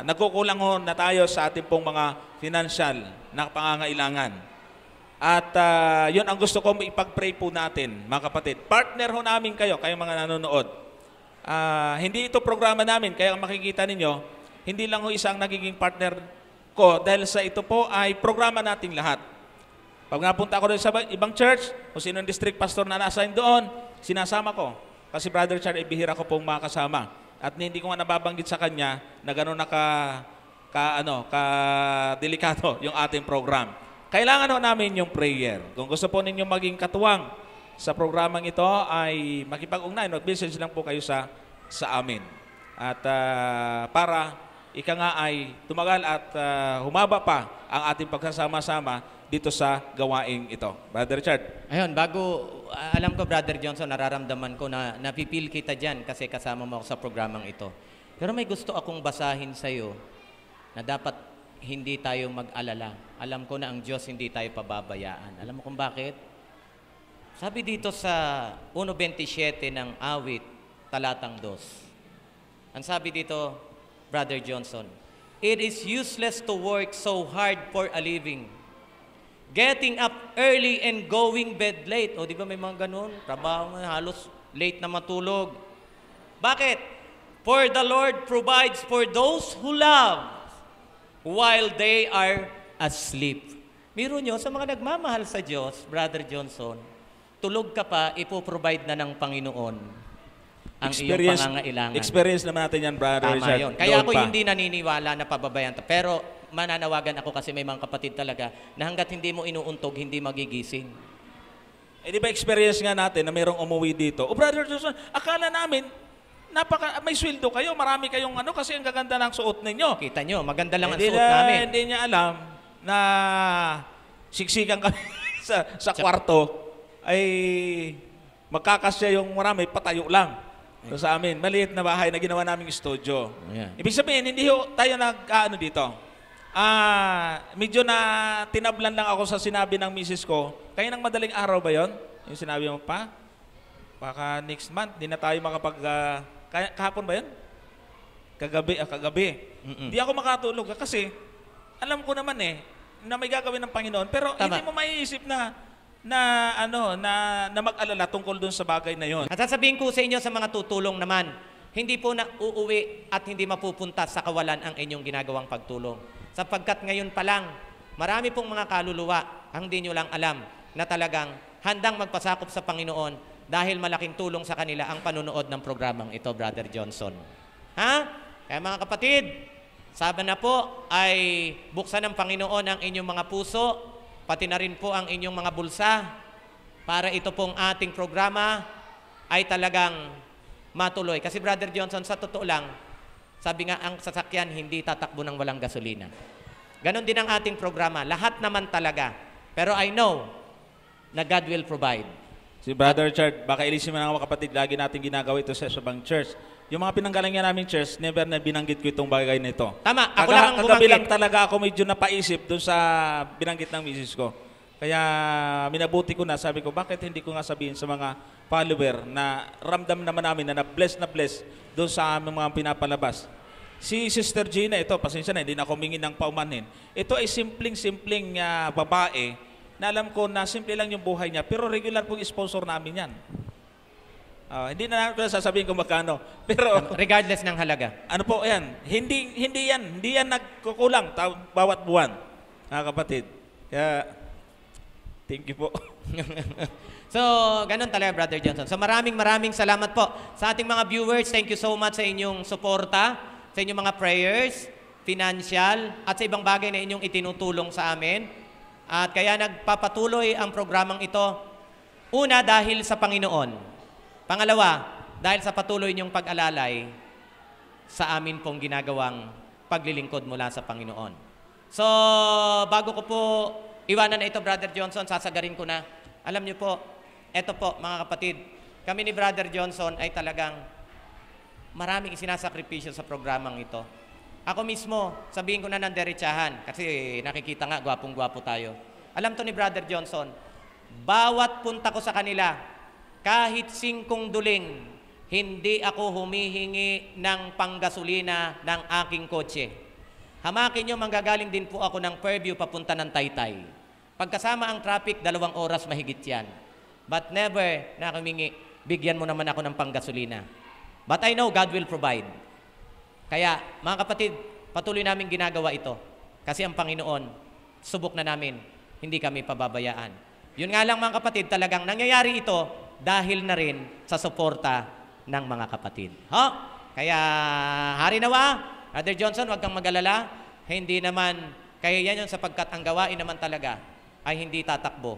nagkukulang ho na tayo sa ating pong mga financial na pangangailangan. At yun ang gusto ko ipag-pray po natin, mga kapatid. Partner ho namin kayo mga nanonood. Hindi ito programa namin, kaya makikita ninyo, hindi lang ho isang nagiging partner ko dahil sa ito po ay programa nating lahat. Pag napunta ako doon sa ibang church, kung sino yung district pastor na na-assign doon, sinasama ko. Kasi Brother Chad, bihira ko pong makasama. At hindi ko nga nababanggit sa kanya na gano'n na delikado yung ating program. Kailangan ho namin yung prayer. Kung gusto po ninyo maging katuwang sa programang ito, ay makipag-ugnayan, mag-message lang po kayo sa amin. At para ika nga ay tumagal at humaba pa ang ating pagsasama-sama dito sa gawaing ito. Brother Richard. Ayun, alam ko, Brother Johnson, nararamdaman ko na napipil kita dyan kasi kasama mo ako sa programang ito. Pero may gusto akong basahin sa'yo na dapat hindi tayo mag-alala. Alam ko na ang Diyos hindi tayo pababayaan. Alam mo kung bakit? Sabi dito sa 1.27 ng awit, talatang 2. Ang sabi dito, Brother Johnson, it is useless to work so hard for a living. Getting up early and going bed late. O, di ba may mga ganun? Trabaho nga, halos late na matulog. Bakit? For the Lord provides for those who love while they are asleep. Biro nyo, sa mga nagmamahal sa Diyos, Brother Johnson, tulog ka pa, ipoprovide na ng Panginoon ang iyong pangangailangan. Experience naman natin yan, Brother Tama Richard. yun. Kaya ako hindi naniniwala na pababayan. Pero mananawagan ako kasi may mga kapatid talaga na hanggat hindi mo inuuntog, hindi magigising. Eh di ba experience nga natin na mayroong umuwi dito? O Brother Johnson, akala namin, may sweldo kayo, marami kayong kasi ang gaganda ng suot ninyo. Kita nyo, maganda lang ang suot namin. Hindi niya alam na siksikan kami sa kwarto ay magkakasya yung marami, patayo lang. So, sa amin, maliit na bahay na ginawa naming studio. Yeah. Ibig sabihin, hindi tayo dito. Medyo na tinablan lang ako sa sinabi ng misis ko. Kaya ng madaling araw ba yon? Yung sinabi mo pa? Baka next month, di na tayo kahapon ba yun? Kagabi. Hindi ako makatulog kasi alam ko naman na may gagawin ng Panginoon. Pero hindi mo maiisip na mag-alala tungkol dun sa bagay na yon. At sasabihin ko sa inyo sa mga tutulong naman, hindi po na uuwi at hindi mapupunta sa kawalan ang inyong ginagawang pagtulong. Sapagkat ngayon pa lang, marami pong mga kaluluwa ang di nyo lang alam na talagang handang magpasakop sa Panginoon dahil malaking tulong sa kanila ang panunood ng programang ito, Brother Johnson. Ha? Kaya mga kapatid, sabi na po ay buksan ng Panginoon ang inyong mga puso, pati na rin po ang inyong mga bulsa para ito pong ating programa ay talagang matuloy. Kasi Brother Johnson, sa totoo lang, sabi nga ang sasakyan hindi tatakbo ng walang gasolina. Ganon din ang ating programa. Lahat naman talaga. Pero I know na God will provide. Si Brother Richard, baka ilisin mo na mga kapatid, lagi natin ginagawa ito sa ibang church. Yung mga pinanggalingan namin church, never na binanggit ko itong bagay na ito. Tama, ako lang ang Kagabi bumanggit. lang talaga ako medyo napaisip doon sa binanggit ng misis ko. Kaya minabuti ko na, sabi ko, bakit hindi ko nga sabihin sa mga follower na ramdam naman namin na na-bless doon sa aming mga pinapalabas. Si Sister Gina, ito, pasensya na, hindi na ako humingi ng paumanhin. Ito ay simpleng babae na alam ko na simple lang yung buhay niya, pero regular pong sponsor namin yan. Hindi na natin sasabihin kung magkano. Pero regardless ng halaga. Ano po yan? Hindi yan nagkukulang bawat buwan. Mga kapatid. Kaya, thank you po. So, ganun talaga, Brother Johnson. So, maraming salamat po sa ating mga viewers. Thank you so much sa inyong suporta, sa inyong mga prayers, financial, at sa ibang bagay na inyong itinutulong sa amin. At kaya nagpapatuloy ang programang ito. Una, dahil sa Panginoon. Pangalawa, dahil sa patuloy niyong pag-alalay sa amin pong ginagawang paglilingkod mula sa Panginoon. So, bago ko po iwanan na ito, Brother Johnson, sasagarin ko na. Alam niyo po, eto po, mga kapatid, kami ni Brother Johnson ay talagang maraming isinasakripisyo sa programang ito. Ako mismo, sabihin ko na ng derechahan, kasi nakikita nga, gwapong-gwapo tayo. Alam to ni Brother Johnson, bawat punta ko sa kanila, kahit 5 duling, hindi ako humihingi ng panggasolina ng aking kotse. Hamakin nyo, manggagaling din po ako ng Fairview papunta ng Taytay. Pagkasama ang traffic, 2 oras mahigit yan. But never na humingi, bigyan mo naman ako ng panggasolina. But I know God will provide. Kaya, mga kapatid, patuloy namin ginagawa ito. Kasi ang Panginoon, subok na namin hindi kami pababayaan. Yun nga lang mga kapatid, talagang nangyayari ito dahil na rin sa suporta ng mga kapatid. Kaya, hari nawa, Brother Johnson, huwag kang mag-alala. Hindi naman, kaya yan yun sapagkat ang gawain naman talaga ay hindi tatakbo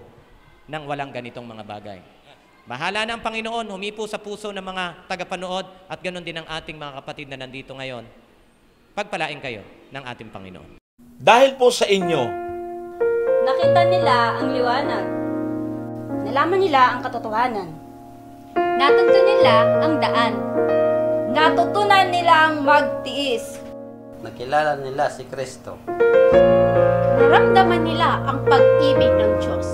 ng walang ganitong mga bagay. Bahala na ang Panginoon, humipo sa puso ng mga tagapanood at ganoon din ang ating mga kapatid na nandito ngayon. Pagpalain kayo ng ating Panginoon. Dahil po sa inyo, Nakita nila ang liwanag. Nalaman nila ang katotohanan. Natunto nila ang daan. Natutunan nilang magtiis. Nakilala nila si Kristo. Naramdaman nila ang pag-ibig ng Diyos.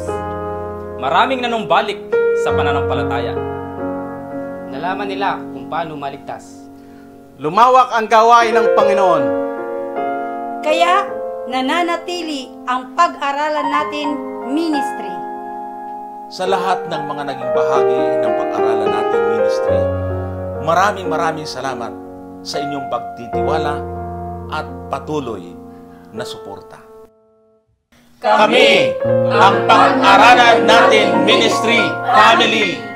Maraming nanumbalik sa pananampalataya. Nalaman nila kung paano maligtas. Lumawak ang gawain ng Panginoon. Kaya nananatili ang pag-aralan natin ministry. sa lahat ng mga naging bahagi ng pag-aralan nating ministry, maraming salamat sa inyong pagtitiwala at patuloy na suporta. Kami ang Pag-aralan Natin Ministry Family.